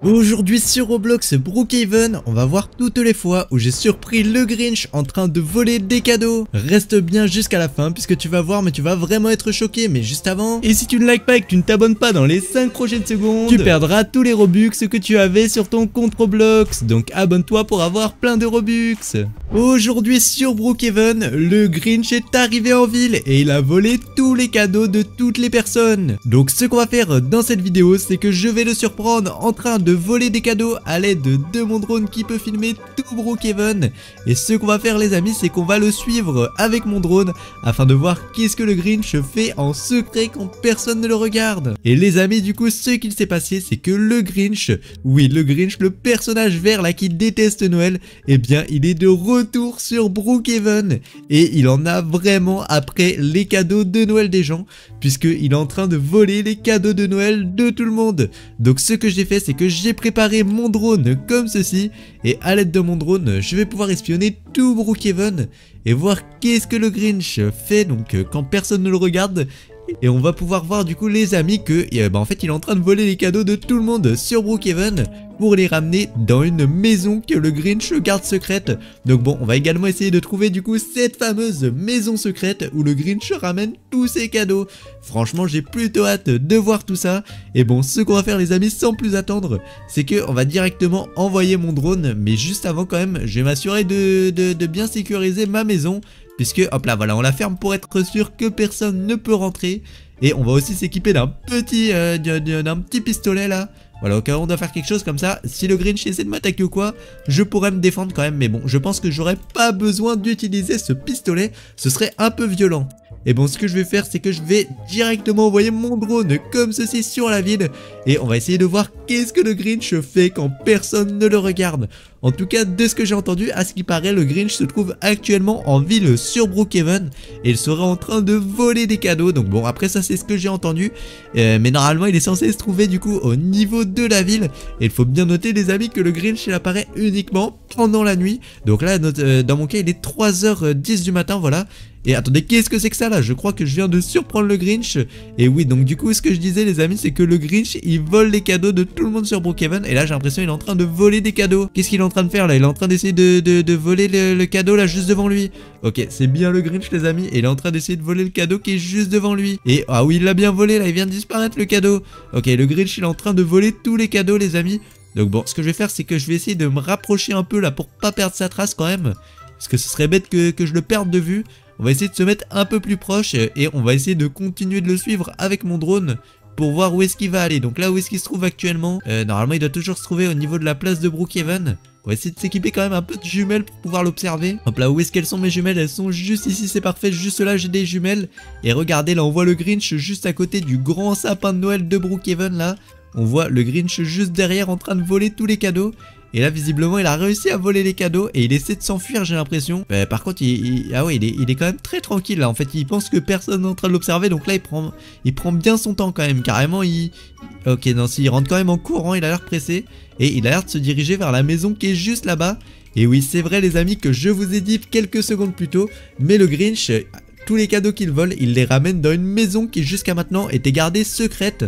Aujourd'hui sur Roblox Brookhaven, on va voir toutes les fois où j'ai surpris le Grinch en train de voler des cadeaux. Reste bien jusqu'à la fin puisque tu vas voir, mais tu vas vraiment être choqué. Mais juste avant, et si tu ne likes pas et que tu ne t'abonnes pas dans les 5 prochaines secondes, tu perdras tous les Robux que tu avais sur ton compte Roblox. Donc abonne-toi pour avoir plein de Robux. Aujourd'hui sur Brookhaven, le Grinch est arrivé en ville et il a volé tous les cadeaux de toutes les personnes. Donc ce qu'on va faire dans cette vidéo, c'est que je vais le surprendre en train de voler des cadeaux à l'aide de mon drone qui peut filmer tout Brookhaven. Et ce qu'on va faire les amis, c'est qu'on va le suivre avec mon drone afin de voir qu'est-ce que le Grinch fait en secret quand personne ne le regarde. Et les amis, du coup, ce qu'il s'est passé, c'est que le Grinch, oui le Grinch, le personnage vert là qui déteste Noël, eh bien il est de retour sur Brookhaven. Et il en a vraiment après les cadeaux de Noël des gens, puisqu'il est en train de voler les cadeaux de Noël de tout le monde. Donc ce que j'ai fait, c'est que j'ai préparé mon drone comme ceci, et à l'aide de mon drone, je vais pouvoir espionner tout Brookhaven et voir qu'est-ce que le Grinch fait donc quand personne ne le regarde. Et on va pouvoir voir du coup les amis que en fait il est en train de voler les cadeaux de tout le monde sur Brookhaven pour les ramener dans une maison que le Grinch garde secrète. Donc bon, on va également essayer de trouver du coup cette fameuse maison secrète où le Grinch ramène tous ses cadeaux. Franchement j'ai plutôt hâte de voir tout ça. Et bon, ce qu'on va faire les amis sans plus attendre, c'est que on va directement envoyer mon drone. Mais juste avant quand même, je vais m'assurer de bien sécuriser ma maison, puisque hop là voilà, on la ferme pour être sûr que personne ne peut rentrer. Et on va aussi s'équiper d'un petit pistolet là. Voilà, au cas où on doit faire quelque chose comme ça, si le Grinch essaie de m'attaquer ou quoi, je pourrais me défendre quand même. Mais bon, je pense que j'aurais pas besoin d'utiliser ce pistolet, ce serait un peu violent. Et bon, ce que je vais faire, c'est que je vais directement envoyer mon drone comme ceci sur la ville. Et on va essayer de voir qu'est-ce que le Grinch fait quand personne ne le regarde. En tout cas, de ce que j'ai entendu, à ce qui paraît, le Grinch se trouve actuellement en ville sur Brookhaven et il serait en train de voler des cadeaux. Donc bon, après ça c'est ce que j'ai entendu, mais normalement il est censé se trouver du coup au niveau de la ville. Et il faut bien noter les amis que le Grinch il apparaît uniquement pendant la nuit. Donc là, dans mon cas, il est 3h10 du matin, voilà. Et attendez, qu'est-ce que c'est que ça là? Je crois que je viens de surprendre le Grinch. Et oui, donc du coup ce que je disais les amis, c'est que le Grinch il vole les cadeaux de tout le monde sur Brookhaven. Et là j'ai l'impression qu'il est en train de voler des cadeaux. Qu'est-ce qu'il est en train de faire là? Il est en train d'essayer de voler le cadeau là juste devant lui. Ok, c'est bien le Grinch les amis. Et il est en train d'essayer de voler le cadeau qui est juste devant lui. Et ah oui, il l'a bien volé là, il vient de disparaître le cadeau. Ok, le Grinch il est en train de voler tous les cadeaux les amis. Donc bon, ce que je vais faire, c'est que je vais essayer de me rapprocher un peu là pour pas perdre sa trace quand même, parce que ce serait bête que je le perde de vue. On va essayer de se mettre un peu plus proche et on va essayer de continuer de le suivre avec mon drone pour voir où est-ce qu'il va aller. Donc là où est-ce qu'il se trouve actuellement, normalement il doit toujours se trouver au niveau de la place de Brookhaven. On va essayer de s'équiper quand même un peu de jumelles pour pouvoir l'observer. Hop là, où est-ce qu'elles sont mes jumelles? Elles sont juste ici, c'est parfait, juste là j'ai des jumelles. Et regardez, là on voit le Grinch juste à côté du grand sapin de Noël de Brookhaven là. On voit le Grinch juste derrière en train de voler tous les cadeaux. Et là visiblement il a réussi à voler les cadeaux et il essaie de s'enfuir, j'ai l'impression. Par contre ah ouais, il est quand même très tranquille là. En fait il pense que personne n'est en train de l'observer. Donc là il prend bien son temps quand même. Carrément ok, non, s'il rentre quand même en courant, il a l'air pressé. Et il a l'air de se diriger vers la maison qui est juste là-bas. Et oui, c'est vrai les amis que je vous ai dit quelques secondes plus tôt, mais le Grinch, tous les cadeaux qu'il vole, il les ramène dans une maison qui jusqu'à maintenant était gardée secrète.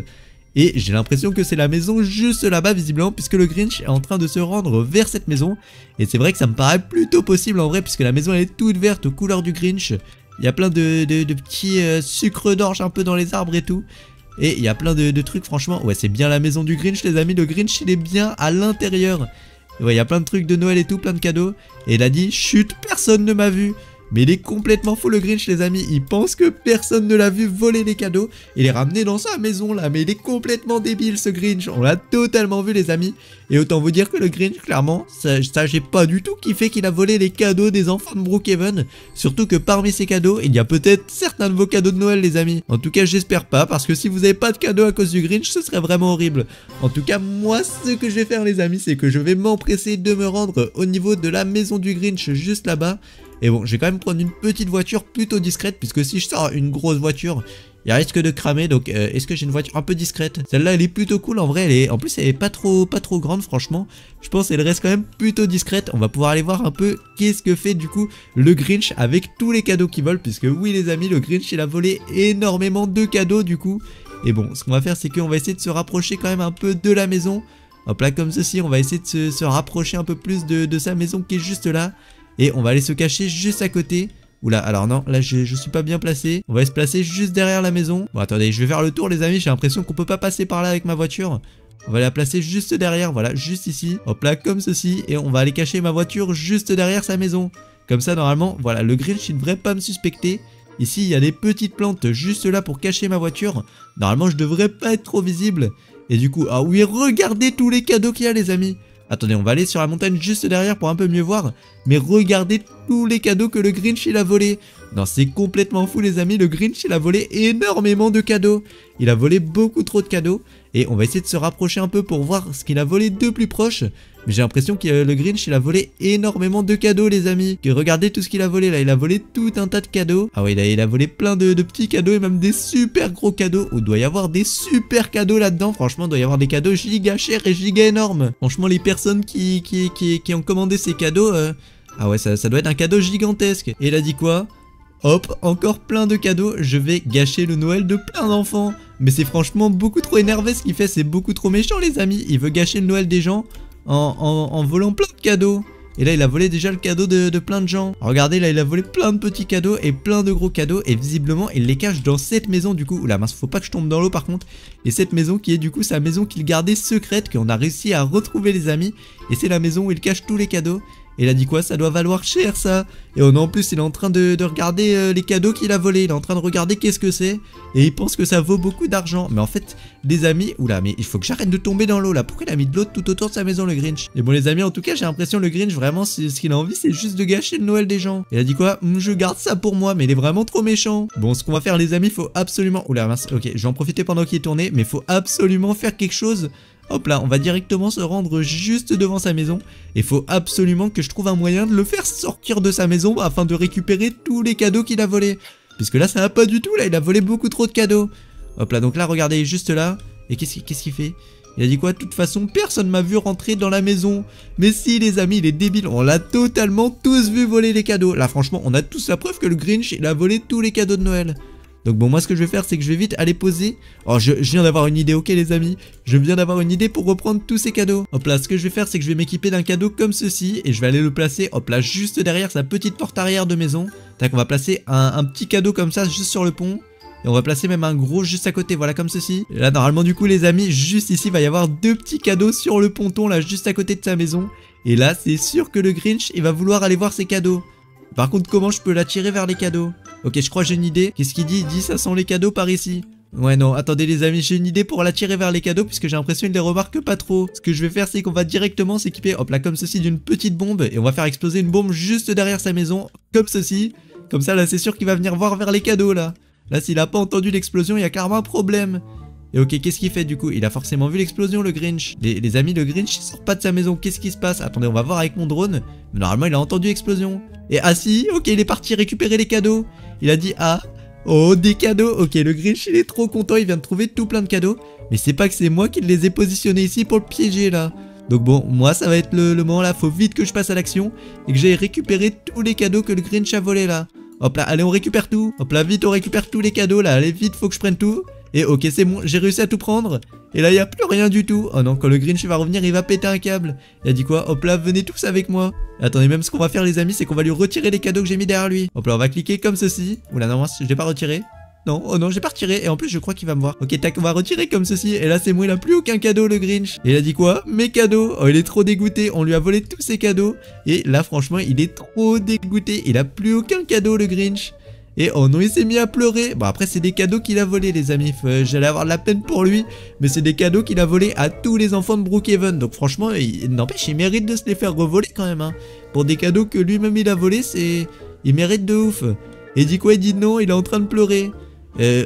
Et j'ai l'impression que c'est la maison juste là-bas visiblement, puisque le Grinch est en train de se rendre vers cette maison. Et c'est vrai que ça me paraît plutôt possible en vrai, puisque la maison elle est toute verte aux couleurs du Grinch. Il y a plein de petits sucres d'orge un peu dans les arbres et tout. Et il y a plein de trucs franchement. Ouais, c'est bien la maison du Grinch les amis. Le Grinch il est bien à l'intérieur. Ouais, il y a plein de trucs de Noël et tout, plein de cadeaux. Et il a dit chut, personne ne m'a vu. Mais il est complètement fou le Grinch les amis, il pense que personne ne l'a vu voler les cadeaux et les ramener dans sa maison là. Mais il est complètement débile ce Grinch, on l'a totalement vu les amis. Et autant vous dire que le Grinch clairement, ça j'ai pas du tout kiffé qu'il a volé les cadeaux des enfants de Brookhaven. Surtout que parmi ces cadeaux, il y a peut-être certains de vos cadeaux de Noël les amis. En tout cas j'espère pas, parce que si vous avez pas de cadeaux à cause du Grinch, ce serait vraiment horrible. En tout cas moi ce que je vais faire les amis, c'est que je vais m'empresser de me rendre au niveau de la maison du Grinch juste là-bas. Et bon, je vais quand même prendre une petite voiture plutôt discrète, puisque si je sors une grosse voiture, il risque de cramer. Donc est-ce que j'ai une voiture un peu discrète? Celle-là elle est plutôt cool en vrai, en plus elle est pas trop grande franchement. Je pense qu'elle reste quand même plutôt discrète. On va pouvoir aller voir un peu qu'est-ce que fait du coup le Grinch avec tous les cadeaux qu'il vole, puisque oui les amis, le Grinch il a volé énormément de cadeaux du coup. Et bon, ce qu'on va faire c'est qu'on va essayer de se rapprocher quand même un peu de la maison Hop là, comme ceci, on va essayer de se rapprocher un peu plus de sa maison qui est juste là. Et on va aller se cacher juste à côté. Oula, alors non, là je suis pas bien placé. On va se placer juste derrière la maison. Bon, attendez, je vais faire le tour les amis, j'ai l'impression qu'on peut pas passer par là avec ma voiture. On va la placer juste derrière, voilà, juste ici. Hop là, comme ceci. Et on va aller cacher ma voiture juste derrière sa maison. Comme ça, normalement, voilà, le Grinch il ne devrait pas me suspecter. Ici, il y a des petites plantes juste là pour cacher ma voiture. Normalement, je devrais pas être trop visible. Et du coup, ah oui, regardez tous les cadeaux qu'il y a les amis. Attendez, on va aller sur la montagne juste derrière pour un peu mieux voir. Mais regardez tous les cadeaux que le Grinch il a volé. Non, c'est complètement fou les amis, le Grinch il a volé énormément de cadeaux. Il a volé beaucoup trop de cadeaux. Et on va essayer de se rapprocher un peu pour voir ce qu'il a volé de plus proche. Mais j'ai l'impression que le Grinch il a volé énormément de cadeaux les amis. Que regardez tout ce qu'il a volé là, il a volé tout un tas de cadeaux. Ah oui, il a volé plein de petits cadeaux et même des super gros cadeaux. Oh, il doit y avoir des super cadeaux là-dedans. Franchement, il doit y avoir des cadeaux giga chers et giga énormes. Franchement, les personnes qui ont commandé ces cadeaux, ah ouais, ça doit être un cadeau gigantesque. Et il a dit quoi? Hop, encore plein de cadeaux, je vais gâcher le Noël de plein d'enfants. Mais c'est franchement beaucoup trop énervé ce qu'il fait, c'est beaucoup trop méchant les amis. Il veut gâcher le Noël des gens en volant plein de cadeaux. Et là il a volé déjà le cadeau de plein de gens. Regardez là il a volé plein de petits cadeaux et plein de gros cadeaux. Et visiblement il les cache dans cette maison du coup. Oula mince, faut pas que je tombe dans l'eau par contre. Et cette maison qui est du coup sa maison qu'il gardait secrète, qu'on a réussi à retrouver les amis. Et c'est la maison où il cache tous les cadeaux. Et il a dit quoi? Ça doit valoir cher ça. Et en plus il est en train de regarder les cadeaux qu'il a volés. Il est en train de regarder qu'est-ce que c'est. Et il pense que ça vaut beaucoup d'argent. Mais en fait les amis, oula mais il faut que j'arrête de tomber dans l'eau là. Pourquoi il a mis de l'eau tout autour de sa maison le Grinch? Et bon les amis, en tout cas j'ai l'impression le Grinch vraiment ce qu'il a envie c'est juste de gâcher le Noël des gens. Il a dit quoi? Je garde ça pour moi. Mais il est vraiment trop méchant. Bon ce qu'on va faire les amis, faut absolument... Oula mince, ok je vais en profiter pendant qu'il est tourné. Mais faut absolument faire quelque chose. Hop là, on va directement se rendre juste devant sa maison. Et faut absolument que je trouve un moyen de le faire sortir de sa maison afin de récupérer tous les cadeaux qu'il a volés. Puisque là ça va pas du tout, là il a volé beaucoup trop de cadeaux. Hop là, donc là regardez juste là. Et qu'est-ce qu'il fait? Il a dit quoi? De toute façon personne m'a vu rentrer dans la maison. Mais si les amis, il est débile. On l'a totalement tous vu voler les cadeaux. Là franchement on a tous la preuve que le Grinch il a volé tous les cadeaux de Noël. Donc bon moi ce que je vais faire c'est que je vais vite aller poser. Oh je viens d'avoir une idée, ok les amis. Je viens d'avoir une idée pour reprendre tous ces cadeaux. Hop là, ce que je vais faire c'est que je vais m'équiper d'un cadeau comme ceci. Et je vais aller le placer hop là juste derrière sa petite porte arrière de maison. Tac, on va placer un petit cadeau comme ça juste sur le pont. Et on va placer même un gros juste à côté, voilà comme ceci. Et là normalement du coup les amis, juste ici il va y avoir deux petits cadeaux sur le ponton là juste à côté de sa maison. Et là c'est sûr que le Grinch il va vouloir aller voir ses cadeaux. Par contre comment je peux l'attirer vers les cadeaux? Ok je crois que j'ai une idée. Qu'est-ce qu'il dit? Il dit ça sent les cadeaux par ici. Ouais non, attendez les amis, j'ai une idée pour l'attirer vers les cadeaux puisque j'ai l'impression qu'il les remarque pas trop. Ce que je vais faire c'est qu'on va directement s'équiper, hop là comme ceci d'une petite bombe. Et on va faire exploser une bombe juste derrière sa maison, comme ceci. Comme ça là c'est sûr qu'il va venir voir vers les cadeaux là. Là s'il a pas entendu l'explosion il y a clairement un problème. Et ok, qu'est-ce qu'il fait du coup? Il a forcément vu l'explosion le Grinch. Les amis, le Grinch il sort pas de sa maison. Qu'est-ce qui se passe? Attendez, on va voir avec mon drone. Mais normalement il a entendu l'explosion. Et ah si, ok il est parti récupérer les cadeaux. Il a dit ah, oh des cadeaux. Ok le Grinch il est trop content, il vient de trouver tout plein de cadeaux. Mais c'est pas que c'est moi qui les ai positionnés ici pour le piéger là. Donc bon, moi ça va être le moment là. Faut vite que je passe à l'action et que j'aille récupérer tous les cadeaux que le Grinch a volés là. Hop là, allez on récupère tout. Hop là vite on récupère tous les cadeaux là. Allez vite, faut que je prenne tout. Et ok c'est bon, j'ai réussi à tout prendre. Et là il n'y a plus rien du tout. Oh non, quand le Grinch va revenir il va péter un câble. Il a dit quoi? Hop là, venez tous avec moi. Et attendez, même ce qu'on va faire les amis c'est qu'on va lui retirer les cadeaux que j'ai mis derrière lui. Hop là on va cliquer comme ceci. Oula non, je l'ai pas retiré. Non, oh non, j'ai pas retiré. Et en plus je crois qu'il va me voir. Ok tac, on va retirer comme ceci. Et là c'est bon, il a plus aucun cadeau le Grinch. Et il a dit quoi? Mes cadeaux. Oh il est trop dégoûté, on lui a volé tous ses cadeaux. Et là franchement il est trop dégoûté. Il a plus aucun cadeau le Grinch. Et oh non il s'est mis à pleurer. Bon après c'est des cadeaux qu'il a volés les amis. J'allais avoir de la peine pour lui. Mais c'est des cadeaux qu'il a volés à tous les enfants de Brookhaven. Donc franchement n'empêche il mérite de se les faire revoler quand même hein. Pour des cadeaux que lui-même il a volés c'est... Il mérite de ouf. Et il dit quoi? Il dit non, il est en train de pleurer.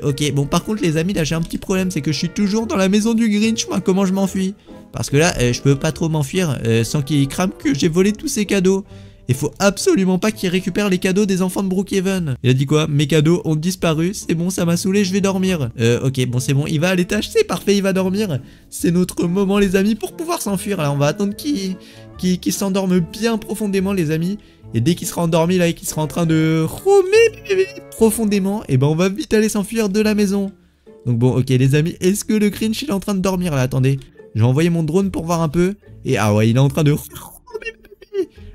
Ok bon par contre les amis là j'ai un petit problème. C'est que je suis toujours dans la maison du Grinch. Moi comment je m'enfuis? Parce que là je peux pas trop m'enfuir sans qu'il crame que j'ai volé tous ses cadeaux. Il faut absolument pas qu'il récupère les cadeaux des enfants de Brookhaven. Il a dit quoi? Mes cadeaux ont disparu. C'est bon, ça m'a saoulé, je vais dormir. Ok, bon, c'est bon. Il va à l'étage, c'est parfait, il va dormir. C'est notre moment, les amis, pour pouvoir s'enfuir. Là, on va attendre qu'il s'endorme bien profondément, les amis. Et dès qu'il sera endormi, là, et qu'il sera en train de romer profondément, et ben, on va vite aller s'enfuir de la maison. Donc bon, ok, les amis, est-ce que le Grinch, il est en train de dormir, là? Attendez. Je vais envoyer mon drone pour voir un peu. Et ah ouais, il est en train de...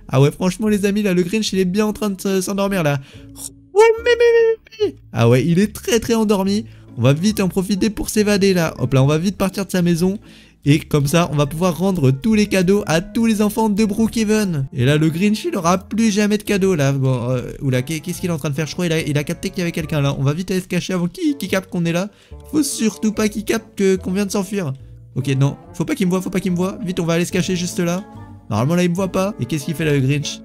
Ah ouais, franchement les amis, là, le Grinch, il est bien en train de s'endormir, là. Ah ouais, il est très endormi. On va vite en profiter pour s'évader, là. Hop là, on va vite partir de sa maison. Et comme ça, on va pouvoir rendre tous les cadeaux à tous les enfants de Brookhaven. Et là, le Grinch, il aura plus jamais de cadeaux, là. Bon, oula, qu'est-ce qu'il est en train de faire? Je crois il a capté qu'il y avait quelqu'un, là. On va vite aller se cacher avant qu'il capte qu'on est là. Faut surtout pas qu'il capte qu'on vient de s'enfuir. Ok, non. Faut pas qu'il me voie, Vite, on va aller se cacher juste là. Normalement, là, il me voit pas. Et qu'est-ce qu'il fait, là, le Grinch?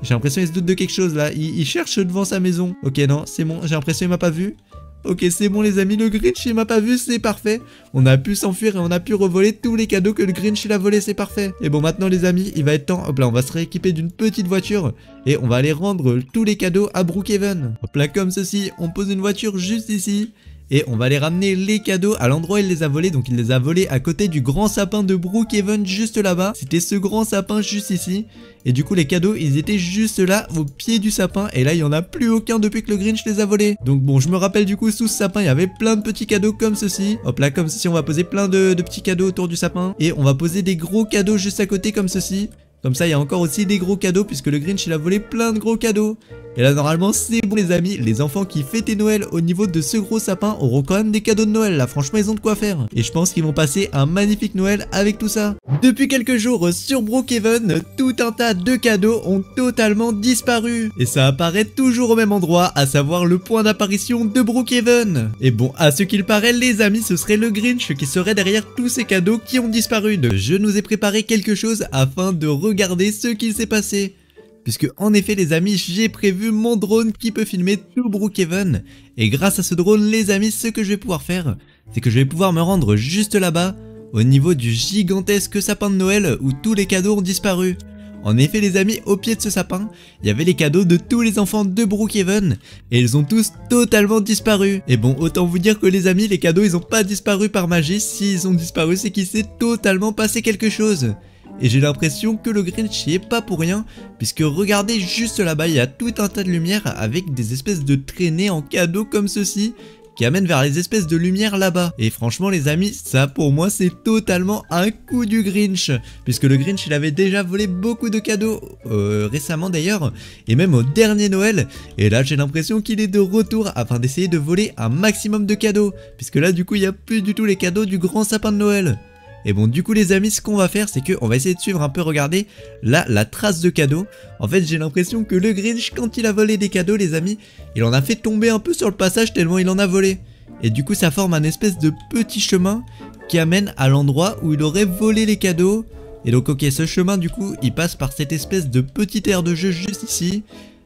J'ai l'impression qu'il se doute de quelque chose, là. Il cherche devant sa maison. Ok, non, c'est bon. J'ai l'impression qu'il m'a pas vu. Ok, c'est bon les amis, le Grinch il m'a pas vu, c'est parfait. On a pu s'enfuir et on a pu revoler tous les cadeaux que le Grinch il a volé, c'est parfait. Et bon maintenant les amis, il va être temps, hop là, on va se rééquiper d'une petite voiture et on va aller rendre tous les cadeaux à Brookhaven. Hop là, comme ceci, on pose une voiture juste ici. Et on va aller ramener les cadeaux à l'endroit où il les a volés. Donc il les a volés à côté du grand sapin de Brookhaven juste là-bas. C'était ce grand sapin juste ici. Et du coup les cadeaux ils étaient juste là au pied du sapin. Et là il n'y en a plus aucun depuis que le Grinch les a volés. Donc bon je me rappelle du coup sous ce sapin il y avait plein de petits cadeaux comme ceci. Hop là comme ceci on va poser plein de petits cadeaux autour du sapin. Et on va poser des gros cadeaux juste à côté comme ceci. Comme ça il y a encore aussi des gros cadeaux puisque le Grinch il a volé plein de gros cadeaux. Et là normalement c'est bon les amis, les enfants qui fêtaient Noël au niveau de ce gros sapin auront quand même des cadeaux de Noël là, franchement ils ont de quoi faire. Et je pense qu'ils vont passer un magnifique Noël avec tout ça. Depuis quelques jours sur Brookhaven, tout un tas de cadeaux ont totalement disparu. Et ça apparaît toujours au même endroit, à savoir le point d'apparition de Brookhaven. Et bon, à ce qu'il paraît les amis, ce serait le Grinch qui serait derrière tous ces cadeaux qui ont disparu. Je nous ai préparé quelque chose afin de regarder ce qu'il s'est passé. Puisque en effet les amis, j'ai prévu mon drone qui peut filmer tout Brookhaven. Et grâce à ce drone les amis, ce que je vais pouvoir faire, c'est que je vais pouvoir me rendre juste là-bas, au niveau du gigantesque sapin de Noël où tous les cadeaux ont disparu. En effet les amis, au pied de ce sapin, il y avait les cadeaux de tous les enfants de Brookhaven. Et ils ont tous totalement disparu. Et bon, autant vous dire que les amis, les cadeaux ils ont pas disparu par magie. S'ils ont disparu, c'est qu'il s'est totalement passé quelque chose. Et j'ai l'impression que le Grinch n'y est pas pour rien, puisque regardez juste là-bas, il y a tout un tas de lumière avec des espèces de traînées en cadeaux comme ceci, qui amènent vers les espèces de lumière là-bas. Et franchement les amis, ça pour moi c'est totalement un coup du Grinch, puisque le Grinch il avait déjà volé beaucoup de cadeaux récemment d'ailleurs, et même au dernier Noël. Et là j'ai l'impression qu'il est de retour afin d'essayer de voler un maximum de cadeaux, puisque là du coup il n'y a plus du tout les cadeaux du grand sapin de Noël. Et bon du coup les amis, ce qu'on va faire c'est qu'on va essayer de suivre un peu, regardez là la trace de cadeaux. En fait j'ai l'impression que le Grinch quand il a volé des cadeaux les amis, il en a fait tomber un peu sur le passage tellement il en a volé. Et du coup ça forme un espèce de petit chemin qui amène à l'endroit où il aurait volé les cadeaux. Et donc ok, ce chemin du coup il passe par cette espèce de petite aire de jeu juste ici.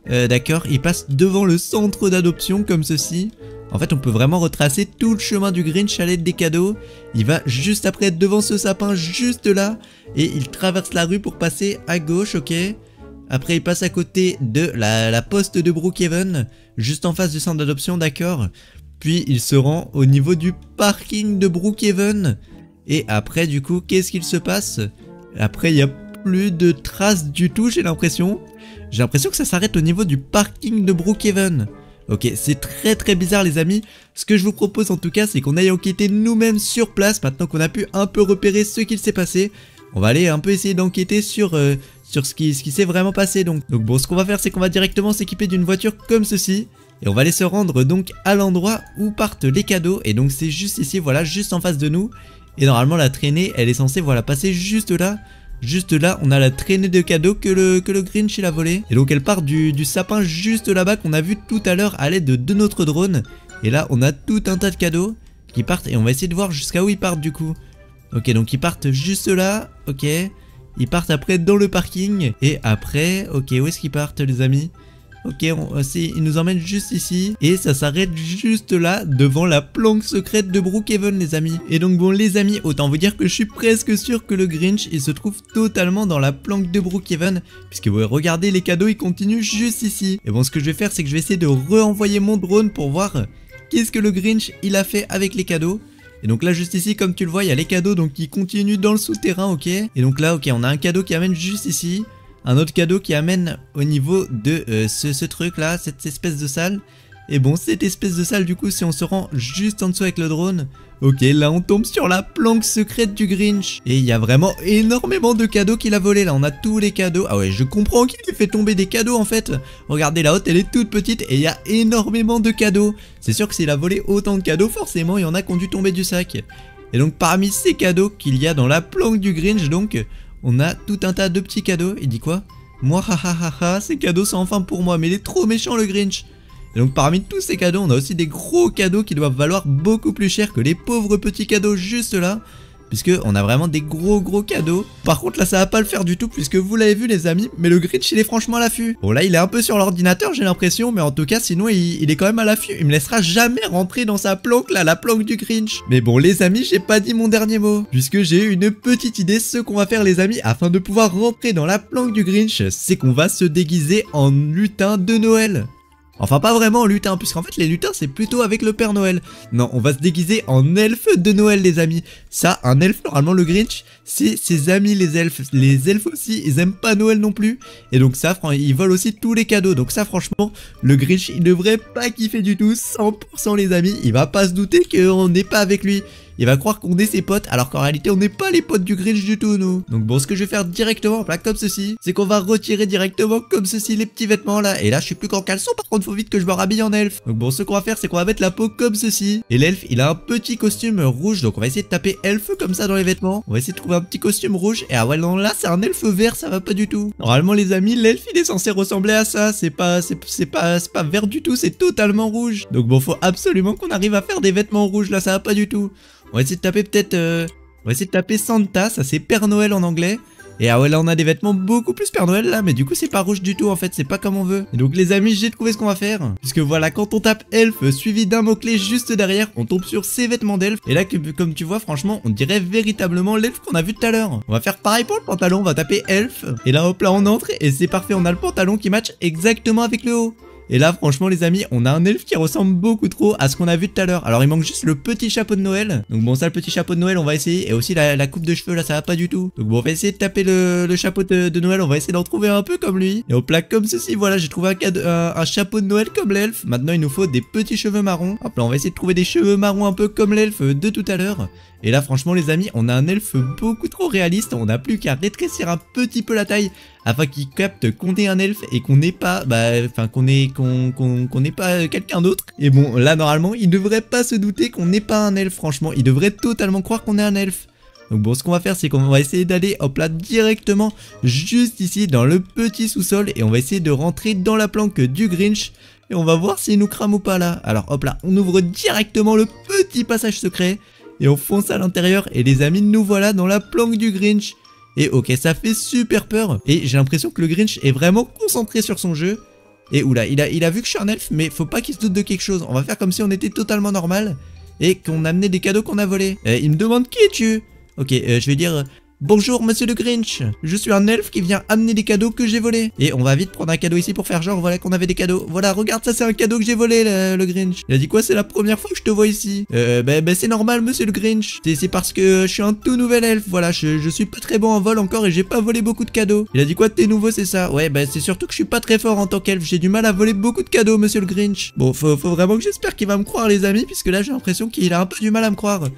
D'accord, il passe devant le centre d'adoption comme ceci. En fait on peut vraiment retracer tout le chemin du Grinch à l'aide des cadeaux. Il va juste après devant ce sapin juste là. Et il traverse la rue pour passer à gauche, ok. Après il passe à côté de la poste de Brookhaven, juste en face du centre d'adoption, d'accord. Puis il se rend au niveau du parking de Brookhaven. Et après du coup qu'est-ce qu'il se passe? Après il n'y a plus de traces du tout, j'ai l'impression. J'ai l'impression que ça s'arrête au niveau du parking de Brookhaven. Ok, c'est très bizarre les amis. Ce que je vous propose en tout cas, c'est qu'on aille enquêter nous-mêmes sur place. Maintenant qu'on a pu un peu repérer ce qu'il s'est passé, on va aller un peu essayer d'enquêter sur ce qui s'est vraiment passé. Donc bon, ce qu'on va faire, c'est qu'on va directement s'équiper d'une voiture comme ceci. Et on va aller se rendre donc à l'endroit où partent les cadeaux. Et donc c'est juste ici, voilà, juste en face de nous. Et normalement la traînée, elle est censée, voilà, passer juste là. Juste là, on a la traînée de cadeaux que le Grinch il a volé. Et donc elle part du sapin juste là-bas qu'on a vu tout à l'heure à l'aide de notre drone. Et là, on a tout un tas de cadeaux qui partent. Et on va essayer de voir jusqu'à où ils partent du coup. Ok, donc ils partent juste là. Ok. Ils partent après dans le parking. Et après, ok, où est-ce qu'ils partent les amis? Ok, ils nous emmènent juste ici. Et ça s'arrête juste là, devant la planque secrète de Brookhaven les amis. Et donc bon les amis, autant vous dire que je suis presque sûr que le Grinch il se trouve totalement dans la planque de Brookhaven. Puisque vous regardez, les cadeaux ils continuent juste ici. Et bon, ce que je vais faire c'est que je vais essayer de renvoyer mon drone pour voir qu'est-ce que le Grinch il a fait avec les cadeaux. Et donc là juste ici comme tu le vois il y a les cadeaux donc qui continuent dans le souterrain, ok. Et donc là ok, on a un cadeau qui amène juste ici. Un autre cadeau qui amène au niveau de ce truc là, cette espèce de salle. Et bon, cette espèce de salle, du coup, si on se rend juste en dessous avec le drone... Ok, là on tombe sur la planque secrète du Grinch. Et il y a vraiment énormément de cadeaux qu'il a volés. Là on a tous les cadeaux. Ah ouais, je comprends qu'il ait fait tomber des cadeaux en fait. Regardez, la haute elle est toute petite et il y a énormément de cadeaux. C'est sûr que s'il a volé autant de cadeaux, forcément il y en a qui ont dû tomber du sac. Et donc parmi ces cadeaux qu'il y a dans la planque du Grinch, donc on a tout un tas de petits cadeaux. Il dit quoi? Moi, ha, ces cadeaux sont enfin pour moi. Mais il est trop méchant le Grinch. Et donc parmi tous ces cadeaux, on a aussi des gros cadeaux qui doivent valoir beaucoup plus cher que les pauvres petits cadeaux juste là. Puisque on a vraiment des gros cadeaux. Par contre là ça va pas le faire du tout puisque vous l'avez vu les amis, mais le Grinch il est franchement à l'affût. Bon là il est un peu sur l'ordinateur j'ai l'impression, mais en tout cas sinon il est quand même à l'affût. Il me laissera jamais rentrer dans sa planque là, la planque du Grinch. Mais bon les amis, j'ai pas dit mon dernier mot. Puisque j'ai eu une petite idée, ce qu'on va faire les amis, afin de pouvoir rentrer dans la planque du Grinch, c'est qu'on va se déguiser en lutin de Noël. Enfin pas vraiment en lutin, puisqu'en fait les lutins c'est plutôt avec le Père Noël. Non, on va se déguiser en elfe de Noël les amis. Ça, un elfe, normalement le Grinch, c'est ses amis les elfes. Les elfes aussi, ils aiment pas Noël non plus. Et donc ça, ils volent aussi tous les cadeaux. Donc ça franchement, le Grinch, il devrait pas kiffer du tout, 100% les amis. Il va pas se douter qu'on n'est pas avec lui. Il va croire qu'on est ses potes, alors qu'en réalité on n'est pas les potes du Grinch du tout nous. Donc bon, ce que je vais faire directement, là comme ceci, c'est qu'on va retirer directement comme ceci les petits vêtements là. Et là je suis plus qu'en caleçon, par contre faut vite que je me rhabille en elfe. Donc bon, ce qu'on va faire c'est qu'on va mettre la peau comme ceci. Et l'elfe il a un petit costume rouge, donc on va essayer de taper elfe comme ça dans les vêtements. On va essayer de trouver un petit costume rouge. Et ah ouais non, là c'est un elfe vert, ça va pas du tout. Normalement les amis, l'elfe il est censé ressembler à ça. C'est pas vert du tout, c'est totalement rouge. Donc bon, faut absolument qu'on arrive à faire des vêtements rouges là, ça va pas du tout. On va essayer de taper peut-être... on va essayer de taper Santa, ça c'est Père Noël en anglais. Et ah ouais là on a des vêtements beaucoup plus Père Noël là, mais du coup c'est pas rouge du tout en fait, c'est pas comme on veut. Et donc les amis, j'ai trouvé ce qu'on va faire. Puisque voilà, quand on tape elfe suivi d'un mot-clé juste derrière, on tombe sur ces vêtements d'elfe. Et là comme tu vois franchement, on dirait véritablement l'elfe qu'on a vu tout à l'heure. On va faire pareil pour le pantalon, on va taper elfe. Et là hop là on entre et c'est parfait, on a le pantalon qui match exactement avec le haut. Et là franchement les amis, on a un elfe qui ressemble beaucoup trop à ce qu'on a vu tout à l'heure. Alors il manque juste le petit chapeau de Noël. Donc bon, ça le petit chapeau de Noël on va essayer. Et aussi la coupe de cheveux là, ça va pas du tout. Donc bon, on va essayer de taper le chapeau de Noël. On va essayer d'en trouver un peu comme lui. Et on plaque comme ceci, voilà, j'ai trouvé un chapeau de Noël comme l'elfe. Maintenant il nous faut des petits cheveux marrons. Hop là, on va essayer de trouver des cheveux marrons un peu comme l'elfe de tout à l'heure. Et là franchement les amis, on a un elfe beaucoup trop réaliste. On n'a plus qu'à rétrécir un petit peu la taille afin qu'il capte qu'on est un elfe et qu'on n'est pas, qu'on n'est pas quelqu'un d'autre. Et bon, là normalement, il devrait pas se douter qu'on n'est pas un elfe, franchement. Il devrait totalement croire qu'on est un elfe. Donc bon, ce qu'on va faire, c'est qu'on va essayer d'aller, hop là, directement juste ici dans le petit sous-sol et on va essayer de rentrer dans la planque du Grinch. Et on va voir s'il nous crame ou pas là. Alors hop là, on ouvre directement le petit passage secret et on fonce à l'intérieur. Et les amis, nous voilà dans la planque du Grinch. Et ok, ça fait super peur. Et j'ai l'impression que le Grinch est vraiment concentré sur son jeu. Et oula, il a vu que je suis un elfe, mais faut pas qu'il se doute de quelque chose. On va faire comme si on était totalement normal et qu'on amenait des cadeaux qu'on a volés. Il me demande qui es-tu? Ok, je vais dire... Bonjour monsieur le Grinch, je suis un elfe qui vient amener des cadeaux que j'ai volés. Et on va vite prendre un cadeau ici pour faire genre voilà qu'on avait des cadeaux. Voilà, regarde, ça c'est un cadeau que j'ai volé le Grinch. Il a dit quoi? C'est la première fois que je te vois ici. C'est normal monsieur le Grinch. C'est parce que je suis un tout nouvel elfe. Voilà, je suis pas très bon en vol encore et j'ai pas volé beaucoup de cadeaux. Il a dit quoi? T'es nouveau, c'est ça? Ouais, c'est surtout que je suis pas très fort en tant qu'elfe. J'ai du mal à voler beaucoup de cadeaux monsieur le Grinch. Bon, faut vraiment que j'espère qu'il va me croire les amis, puisque là j'ai l'impression qu'il a un peu du mal à me croire.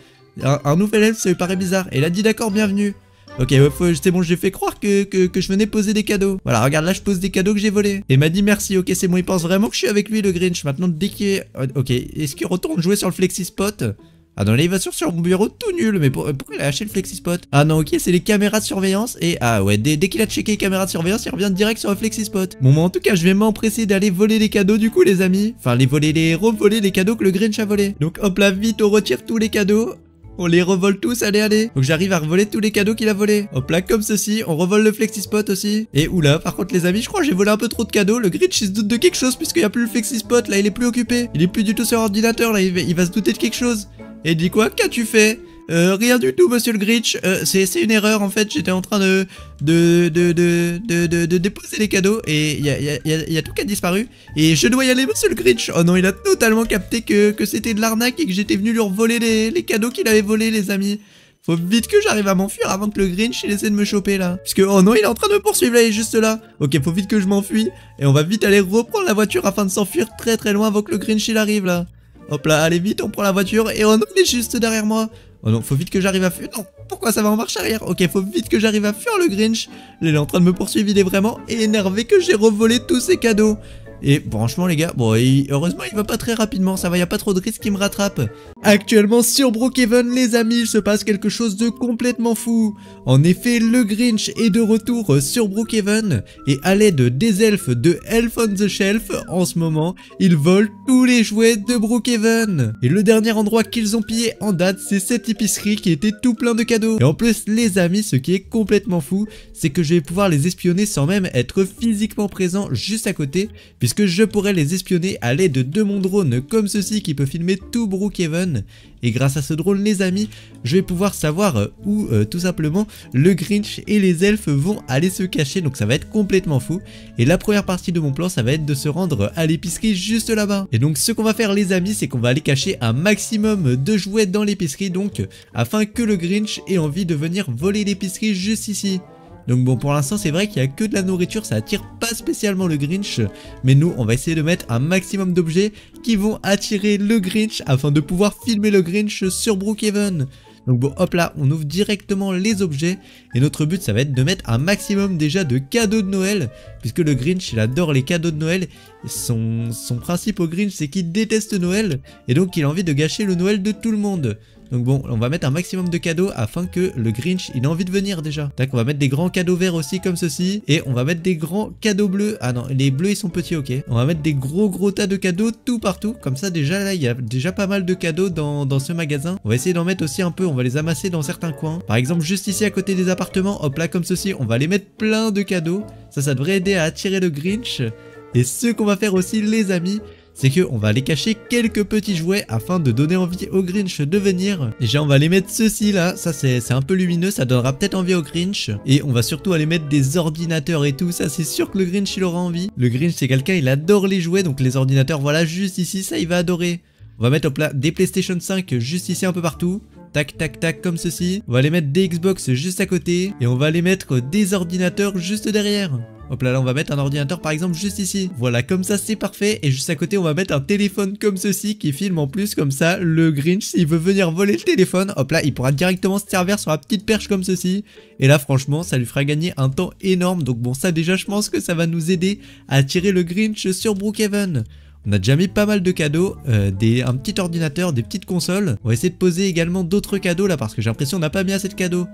Un nouvel elfe, ça lui paraît bizarre. Et il a dit d'accord, bienvenue. Ok, c'est bon, j'ai fait croire que je venais poser des cadeaux. Voilà, regarde, là, je pose des cadeaux que j'ai volés. Et il m'a dit merci, ok, c'est bon, il pense vraiment que je suis avec lui, le Grinch. Maintenant, dès qu'il est... Ok, est-ce qu'il retourne jouer sur le Flexispot? Ah non, là, il va sur mon bureau tout nul. Mais pourquoi il a lâché le Flexispot? Ah non, ok, c'est les caméras de surveillance. Et ah ouais, dès qu'il a checké les caméras de surveillance, il revient direct sur le Flexispot. Bon, moi, en tout cas, je vais m'empresser d'aller voler les cadeaux, du coup, les amis. Enfin, revoler les cadeaux que le Grinch a volés. Donc, hop là, vite, on retire tous les cadeaux. On les revole tous, allez. Donc j'arrive à revoler tous les cadeaux qu'il a volés. Hop là, comme ceci, on revole le Flexispot aussi. Et oula, par contre les amis, je crois que j'ai volé un peu trop de cadeaux. Le Grinch il se doute de quelque chose puisqu'il n'y a plus le Flexispot, là il est plus occupé. Il est plus du tout sur l'ordinateur, là il va se douter de quelque chose. Et il dit quoi? Qu'as-tu fait? Rien du tout monsieur le Grinch, c'est une erreur en fait, j'étais en train de déposer les cadeaux et il y a tout qui a disparu et je dois y aller monsieur le Grinch. Oh non, il a totalement capté que c'était de l'arnaque et que j'étais venu lui voler les cadeaux qu'il avait volés les amis. Faut vite que j'arrive à m'enfuir avant que le Grinch il essaie de me choper là. Puisque, oh non, il est en train de me poursuivre là, il est juste là. Ok, faut vite que je m'enfuis. Et on va vite aller reprendre la voiture afin de s'enfuir très très loin avant que le Grinch il arrive là. Hop là, allez vite, on prend la voiture. Et oh non, il est juste derrière moi. Oh non, faut vite que j'arrive à fuir. Non, pourquoi ça va en marche arrière? Ok, faut vite que j'arrive à fuir le Grinch. Il est en train de me poursuivre, il est vraiment énervé que j'ai revolé tous ses cadeaux. Et franchement les gars, bon heureusement il va pas très rapidement, ça va, y a pas trop de risques qu'il me rattrape. Actuellement sur Brookhaven les amis, il se passe quelque chose de complètement fou. En effet, le Grinch est de retour sur Brookhaven et à l'aide des elfes de Elf on the Shelf, en ce moment, ils volent tous les jouets de Brookhaven. Et le dernier endroit qu'ils ont pillé en date, c'est cette épicerie qui était tout plein de cadeaux. Et en plus les amis, ce qui est complètement fou, c'est que je vais pouvoir les espionner sans même être physiquement présent juste à côté, puisque je pourrais les espionner à l'aide de mon drone comme ceci qui peut filmer tout Brookhaven. Et grâce à ce drone les amis, je vais pouvoir savoir où tout simplement le Grinch et les elfes vont aller se cacher, donc ça va être complètement fou. Et la première partie de mon plan, ça va être de se rendre à l'épicerie juste là-bas. Et donc ce qu'on va faire les amis, c'est qu'on va aller cacher un maximum de jouets dans l'épicerie, donc afin que le Grinch ait envie de venir voler l'épicerie juste ici. Donc bon, pour l'instant c'est vrai qu'il n'y a que de la nourriture, ça attire pas spécialement le Grinch. Mais nous on va essayer de mettre un maximum d'objets qui vont attirer le Grinch afin de pouvoir filmer le Grinch sur Brookhaven. Donc bon, hop là, on ouvre directement les objets. Et notre but ça va être de mettre un maximum déjà de cadeaux de Noël, puisque le Grinch il adore les cadeaux de Noël. Son principe au Grinch c'est qu'il déteste Noël, et donc il a envie de gâcher le Noël de tout le monde. Donc bon, on va mettre un maximum de cadeaux afin que le Grinch il ait envie de venir déjà. Tac, on va mettre des grands cadeaux verts aussi comme ceci. Et on va mettre des grands cadeaux bleus. Ah non, les bleus ils sont petits, ok. On va mettre des gros tas de cadeaux tout partout. Comme ça déjà là, il y a déjà pas mal de cadeaux dans ce magasin. On va essayer d'en mettre aussi un peu, on va les amasser dans certains coins. Par exemple juste ici à côté des appartements, hop là comme ceci, on va les mettre plein de cadeaux. Ça devrait aider à attirer le Grinch. Et ce qu'on va faire aussi les amis, c'est qu'on va aller cacher quelques petits jouets afin de donner envie au Grinch de venir. Déjà on va aller mettre ceci là, ça c'est un peu lumineux, ça donnera peut-être envie au Grinch. Et on va surtout aller mettre des ordinateurs et tout, ça c'est sûr que le Grinch il aura envie. Le Grinch c'est quelqu'un, il adore les jouets, donc les ordinateurs voilà juste ici, ça il va adorer. On va mettre hop là des PlayStation 5 juste ici un peu partout. Tac tac tac comme ceci. On va aller mettre des Xbox juste à côté. Et on va aller mettre des ordinateurs juste derrière. Hop là, on va mettre un ordinateur par exemple juste ici. Voilà, comme ça c'est parfait. Et juste à côté on va mettre un téléphone comme ceci qui filme en plus, comme ça le Grinch s'il veut venir voler le téléphone, hop là il pourra directement se servir sur la petite perche comme ceci. Et là franchement ça lui fera gagner un temps énorme. Donc bon, ça déjà je pense que ça va nous aider à attirer le Grinch sur Brookhaven. On a déjà mis pas mal de cadeaux, un petit ordinateur, des petites consoles. On va essayer de poser également d'autres cadeaux là parce que j'ai l'impression qu'on n'a pas mis assez de cadeaux.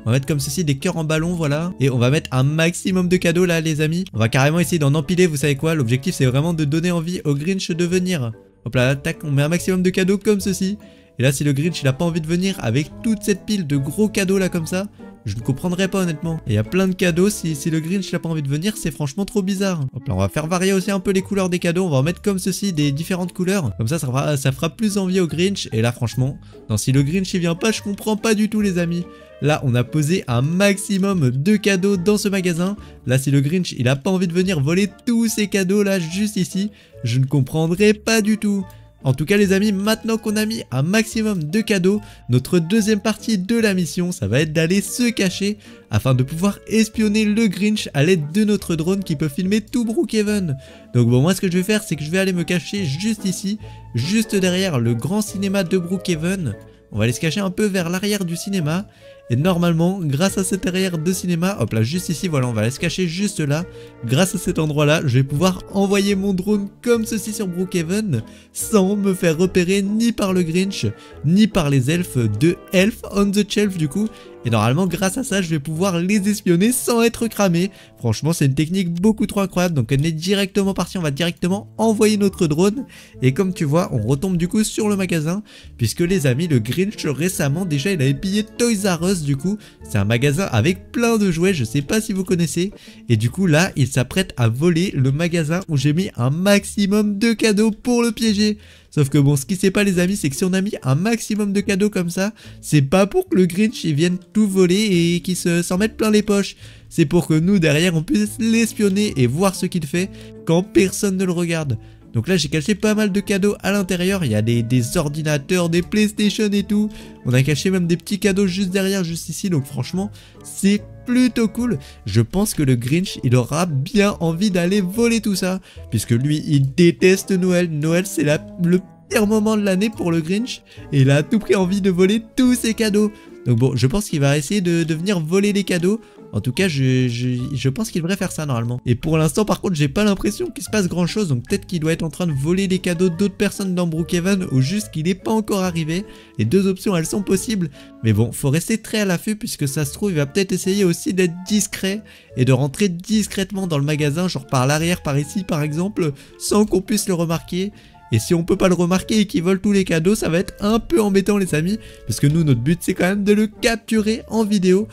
On va mettre comme ceci des cœurs en ballon, voilà. Et on va mettre un maximum de cadeaux là les amis. On va carrément essayer d'en empiler, vous savez quoi. L'objectif c'est vraiment de donner envie au Grinch de venir. Hop là, tac, on met un maximum de cadeaux comme ceci. Et là si le Grinch il a pas envie de venir avec toute cette pile de gros cadeaux là comme ça, je ne comprendrais pas honnêtement. Et il y a plein de cadeaux, si le Grinch n'a pas envie de venir, c'est franchement trop bizarre. Hop là, on va faire varier aussi un peu les couleurs des cadeaux. On va en mettre comme ceci, des différentes couleurs. Comme ça fera plus envie au Grinch. Et là franchement, non, si le Grinch il vient pas, je comprends pas du tout les amis. Là on a posé un maximum de cadeaux dans ce magasin. Là si le Grinch il a pas envie de venir voler tous ces cadeaux là juste ici, je ne comprendrai pas du tout. En tout cas les amis, maintenant qu'on a mis un maximum de cadeaux, notre deuxième partie de la mission, ça va être d'aller se cacher afin de pouvoir espionner le Grinch à l'aide de notre drone qui peut filmer tout Brookhaven. Donc bon, moi ce que je vais faire, c'est que je vais aller me cacher juste ici, juste derrière le grand cinéma de Brookhaven. On va aller se cacher un peu vers l'arrière du cinéma. Et normalement, grâce à cet arrière de cinéma, hop là, juste ici, voilà, on va aller se cacher juste là. Grâce à cet endroit-là, je vais pouvoir envoyer mon drone comme ceci sur Brookhaven, sans me faire repérer ni par le Grinch, ni par les elfes de Elf on the Shelf du coup. Et normalement, grâce à ça, je vais pouvoir les espionner sans être cramé. Franchement, c'est une technique beaucoup trop incroyable. Donc, on est directement parti. On va directement envoyer notre drone. Et comme tu vois, on retombe du coup sur le magasin. Puisque les amis, le Grinch, récemment, déjà, il avait pillé Toys R Us du coup. C'est un magasin avec plein de jouets. Je sais pas si vous connaissez. Et du coup, là, il s'apprête à voler le magasin où j'ai mis un maximum de cadeaux pour le piéger. Sauf que bon, ce qui sait pas les amis, c'est que si on a mis un maximum de cadeaux comme ça, c'est pas pour que le Grinch il vienne tout voler et qu'il s'en mette plein les poches. C'est pour que nous derrière on puisse l'espionner et voir ce qu'il fait quand personne ne le regarde. Donc là j'ai caché pas mal de cadeaux à l'intérieur. Il y a des ordinateurs, des PlayStation et tout. On a caché même des petits cadeaux juste derrière, juste ici. Donc franchement c'est plutôt cool. Je pense que le Grinch il aura bien envie d'aller voler tout ça. Puisque lui il déteste Noël. Noël c'est le pire moment de l'année pour le Grinch. Et il a à tout prix envie de voler tous ses cadeaux. Donc bon, je pense qu'il va essayer de venir voler les cadeaux. En tout cas, je pense qu'il devrait faire ça normalement. Et pour l'instant, par contre, j'ai pas l'impression qu'il se passe grand chose. Donc peut-être qu'il doit être en train de voler les cadeaux d'autres personnes dans Brookhaven ou juste qu'il n'est pas encore arrivé. Les deux options, elles sont possibles. Mais bon, faut rester très à l'affût puisque ça se trouve, il va peut-être essayer aussi d'être discret et de rentrer discrètement dans le magasin, genre par l'arrière, par ici par exemple, sans qu'on puisse le remarquer. Et si on peut pas le remarquer et qu'il vole tous les cadeaux, ça va être un peu embêtant les amis. Parce que nous, notre but c'est quand même de le capturer en vidéo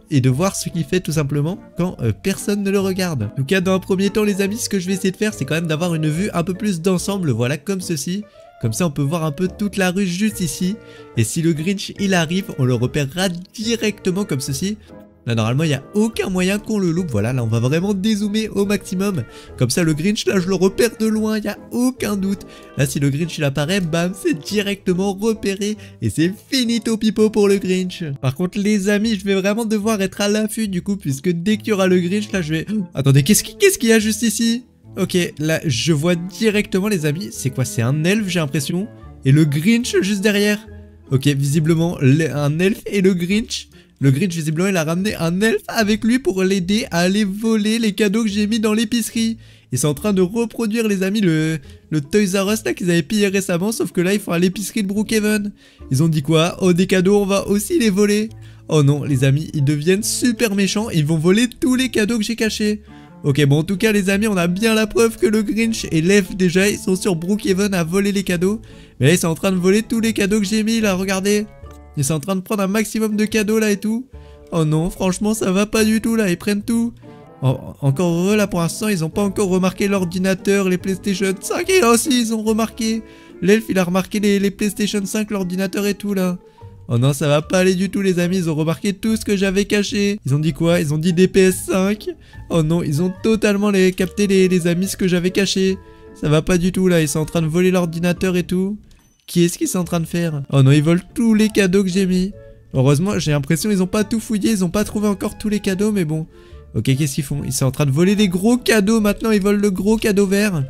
et de voir ce qu'il fait tout simplement quand personne ne le regarde. En tout cas, dans un premier temps les amis, ce que je vais essayer de faire, c'est quand même d'avoir une vue un peu plus d'ensemble, voilà, comme ceci. Comme ça on peut voir un peu toute la rue juste ici. Et si le Grinch il arrive, on le repérera directement comme ceci. Là normalement il n'y a aucun moyen qu'on le loupe. Voilà, là on va vraiment dézoomer au maximum. Comme ça le Grinch là je le repère de loin, il n'y a aucun doute. Là si le Grinch il apparaît, bam, c'est directement repéré. Et c'est finito pipo pour le Grinch. Par contre les amis, je vais vraiment devoir être à l'affût du coup. Puisque dès qu'il y aura le Grinch là je vais... Attendez, qu'est-ce qu'il y a juste ici? Ok, là je vois directement les amis. C'est quoi? C'est un elfe j'ai l'impression. Et le Grinch juste derrière. Ok, visiblement un elfe et le Grinch. Le Grinch, visiblement, il a ramené un elfe avec lui pour l'aider à aller voler les cadeaux que j'ai mis dans l'épicerie. Ils sont en train de reproduire, les amis, le Toys R Us là qu'ils avaient pillé récemment, sauf que là, ils font à l'épicerie de Brookhaven. Ils ont dit quoi? Oh, des cadeaux, on va aussi les voler. Oh non, les amis, ils deviennent super méchants. Ils vont voler tous les cadeaux que j'ai cachés. Ok, bon, en tout cas, les amis, on a bien la preuve que le Grinch et l'elfe, déjà, ils sont sur Brookhaven à voler les cadeaux. Mais là, ils sont en train de voler tous les cadeaux que j'ai mis, là, regardez. Ils sont en train de prendre un maximum de cadeaux là et tout. Oh non, franchement ça va pas du tout là, ils prennent tout. Oh, encore heureux là pour l'instant, ils ont pas encore remarqué l'ordinateur, les PlayStation 5. Et là aussi ils ont remarqué. L'elfe il a remarqué les PlayStation 5, l'ordinateur et tout là. Oh non, ça va pas aller du tout les amis, ils ont remarqué tout ce que j'avais caché. Ils ont dit quoi? Ils ont dit des PS5. Oh non, ils ont totalement capté les amis ce que j'avais caché. Ça va pas du tout là, ils sont en train de voler l'ordinateur et tout. Qu'est-ce qu'ils sont en train de faire? Oh non, ils volent tous les cadeaux que j'ai mis. Heureusement, j'ai l'impression qu'ils ont pas tout fouillé, ils ont pas trouvé encore tous les cadeaux, mais bon. Ok, qu'est-ce qu'ils font? Ils sont en train de voler les gros cadeaux, maintenant ils volent le gros cadeau vert.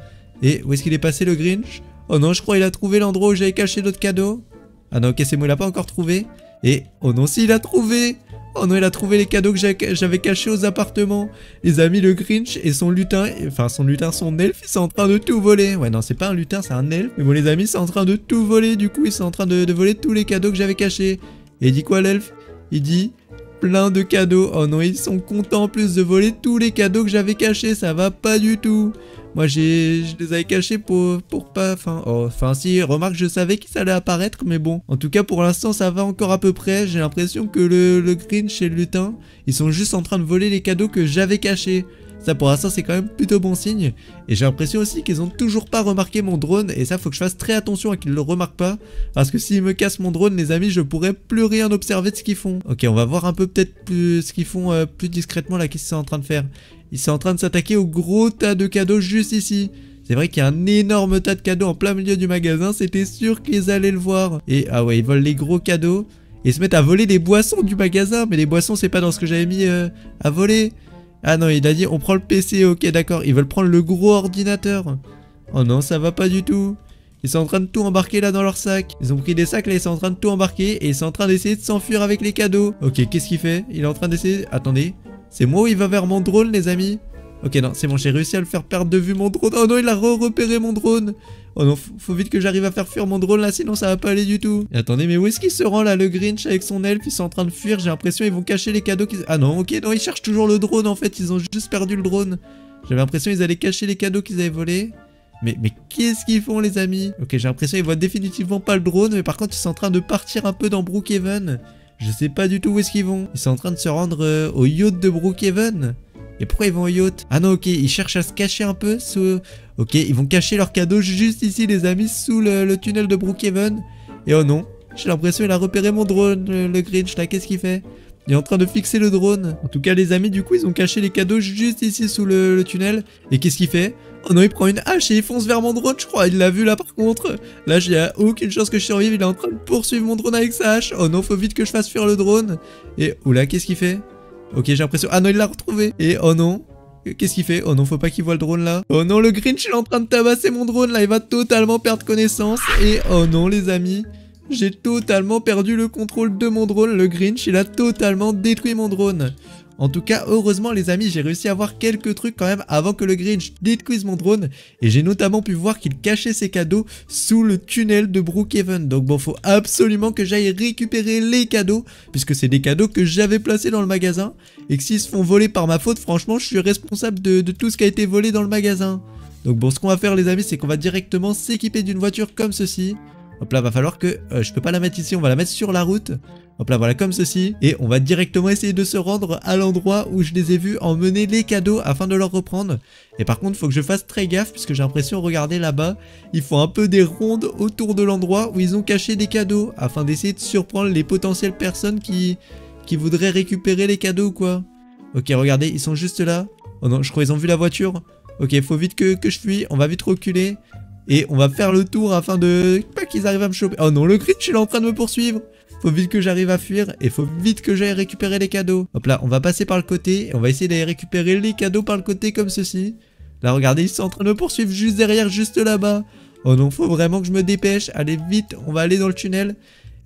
Et où est-ce qu'il est passé le Grinch? Oh non, je crois qu'il a trouvé l'endroit où j'avais caché d'autres cadeaux. Ah non, ok, c'est moi, il a pas encore trouvé. Et, oh non, si, il a trouvé! Oh non, il a trouvé les cadeaux que j'avais cachés aux appartements. Les amis, le Grinch et son lutin, enfin son elfe, ils sont en train de tout voler. Ouais, non, c'est pas un lutin, c'est un elfe. Mais bon, les amis, ils sont en train de tout voler. Du coup, ils sont en train de voler tous les cadeaux que j'avais cachés. Et il dit quoi, l'elfe? Il dit plein de cadeaux. Oh non, ils sont contents en plus de voler tous les cadeaux que j'avais cachés. Ça va pas du tout. Moi, je les avais cachés pour pas... Enfin, si, remarque, je savais qu'ils allaient apparaître, mais bon. En tout cas, pour l'instant, ça va encore à peu près. J'ai l'impression que le Grinch et le lutin, ils sont juste en train de voler les cadeaux que j'avais cachés. Ça, pour l'instant, c'est quand même plutôt bon signe. Et j'ai l'impression aussi qu'ils ont toujours pas remarqué mon drone. Et ça, faut que je fasse très attention à qu'ils le remarquent pas. Parce que s'ils me cassent mon drone, les amis, je pourrais plus rien observer de ce qu'ils font. Ok, on va voir un peu peut-être plus ce qu'ils font plus discrètement là, qu'est-ce qu'ils sont en train de faire. Ils sont en train de s'attaquer au gros tas de cadeaux juste ici. C'est vrai qu'il y a un énorme tas de cadeaux en plein milieu du magasin. C'était sûr qu'ils allaient le voir. Et ah ouais, ils volent les gros cadeaux. Et ils se mettent à voler les boissons du magasin. Mais les boissons, c'est pas dans ce que j'avais mis à voler. Ah non, il a dit on prend le PC. Ok, d'accord. Ils veulent prendre le gros ordinateur. Oh non, ça va pas du tout. Ils sont en train de tout embarquer là dans leur sac. Ils ont pris des sacs là, ils sont en train de tout embarquer. Et ils sont en train d'essayer de s'enfuir avec les cadeaux. Ok, qu'est-ce qu'il fait? Il est en train d'essayer... Attendez. C'est moi où il va vers mon drone, les amis? Ok, non, c'est bon, j'ai réussi à le faire perdre de vue mon drone. Oh non, il a repéré mon drone. Oh non, faut vite que j'arrive à faire fuir mon drone là, sinon ça va pas aller du tout. Et attendez, mais où est-ce qu'il se rend là, le Grinch avec son elfe? Ils sont en train de fuir, j'ai l'impression ils vont cacher les cadeaux qu'ils... Ah non, ok, non, ils cherchent toujours le drone en fait, ils ont juste perdu le drone. J'avais l'impression qu'ils allaient cacher les cadeaux qu'ils avaient volés. Mais qu'est-ce qu'ils font les amis? Ok, j'ai l'impression qu'ils voient définitivement pas le drone, mais par contre ils sont en train de partir un peu dans Brookhaven. Je sais pas du tout où est-ce qu'ils vont. Ils sont en train de se rendre au yacht de Brookhaven. Et pourquoi ils vont au yacht? Ah non, ok, ils cherchent à se cacher un peu sous... Ok, ils vont cacher leurs cadeaux juste ici, les amis, sous le tunnel de Brookhaven. Et oh non, j'ai l'impression qu'il a repéré mon drone, le Grinch, là, qu'est-ce qu'il fait? Il est en train de fixer le drone. En tout cas les amis, du coup ils ont caché les cadeaux juste ici sous le tunnel. Et qu'est-ce qu'il fait? Oh non, il prend une hache et il fonce vers mon drone, je crois. Il l'a vu là par contre. Là, il n'y a aucune chance que je survive. Il est en train de poursuivre mon drone avec sa hache. Oh non, faut vite que je fasse fuir le drone. Et oula, qu'est-ce qu'il fait? Ok, j'ai l'impression... Ah non, il l'a retrouvé. Et oh non. Qu'est-ce qu'il fait? Oh non, faut pas qu'il voit le drone là. Oh non, le Grinch il est en train de tabasser mon drone là. Il va totalement perdre connaissance. Et oh non, les amis. J'ai totalement perdu le contrôle de mon drone. Le Grinch, il a totalement détruit mon drone. En tout cas, heureusement les amis, j'ai réussi à voir quelques trucs quand même avant que le Grinch détruise mon drone. Et j'ai notamment pu voir qu'il cachait ses cadeaux sous le tunnel de Brookhaven. Donc bon, faut absolument que j'aille récupérer les cadeaux, puisque c'est des cadeaux que j'avais placés dans le magasin. Et que s'ils se font voler par ma faute, franchement, je suis responsable de tout ce qui a été volé dans le magasin. Donc bon, ce qu'on va faire les amis, c'est qu'on va directement s'équiper d'une voiture comme ceci. Hop là, va falloir que... je peux pas la mettre ici, on va la mettre sur la route. Hop là, voilà, comme ceci. Et on va directement essayer de se rendre à l'endroit où je les ai vus emmener les cadeaux afin de leur reprendre. Et par contre, il faut que je fasse très gaffe puisque j'ai l'impression, regardez là-bas, ils font un peu des rondes autour de l'endroit où ils ont caché des cadeaux afin d'essayer de surprendre les potentielles personnes qui voudraient récupérer les cadeaux ou quoi. Ok, regardez, ils sont juste là. Oh non, je crois qu'ils ont vu la voiture. Ok, faut vite que je fuis, on va vite reculer. Et on va faire le tour afin de... pas qu'ils arrivent à me choper. Oh non, le Grinch il est en train de me poursuivre. Faut vite que j'arrive à fuir et faut vite que j'aille récupérer les cadeaux. Hop là, on va passer par le côté et on va essayer d'aller récupérer les cadeaux par le côté comme ceci. Là, regardez, ils sont en train de me poursuivre juste derrière, juste là-bas. Oh non, faut vraiment que je me dépêche. Allez vite, on va aller dans le tunnel.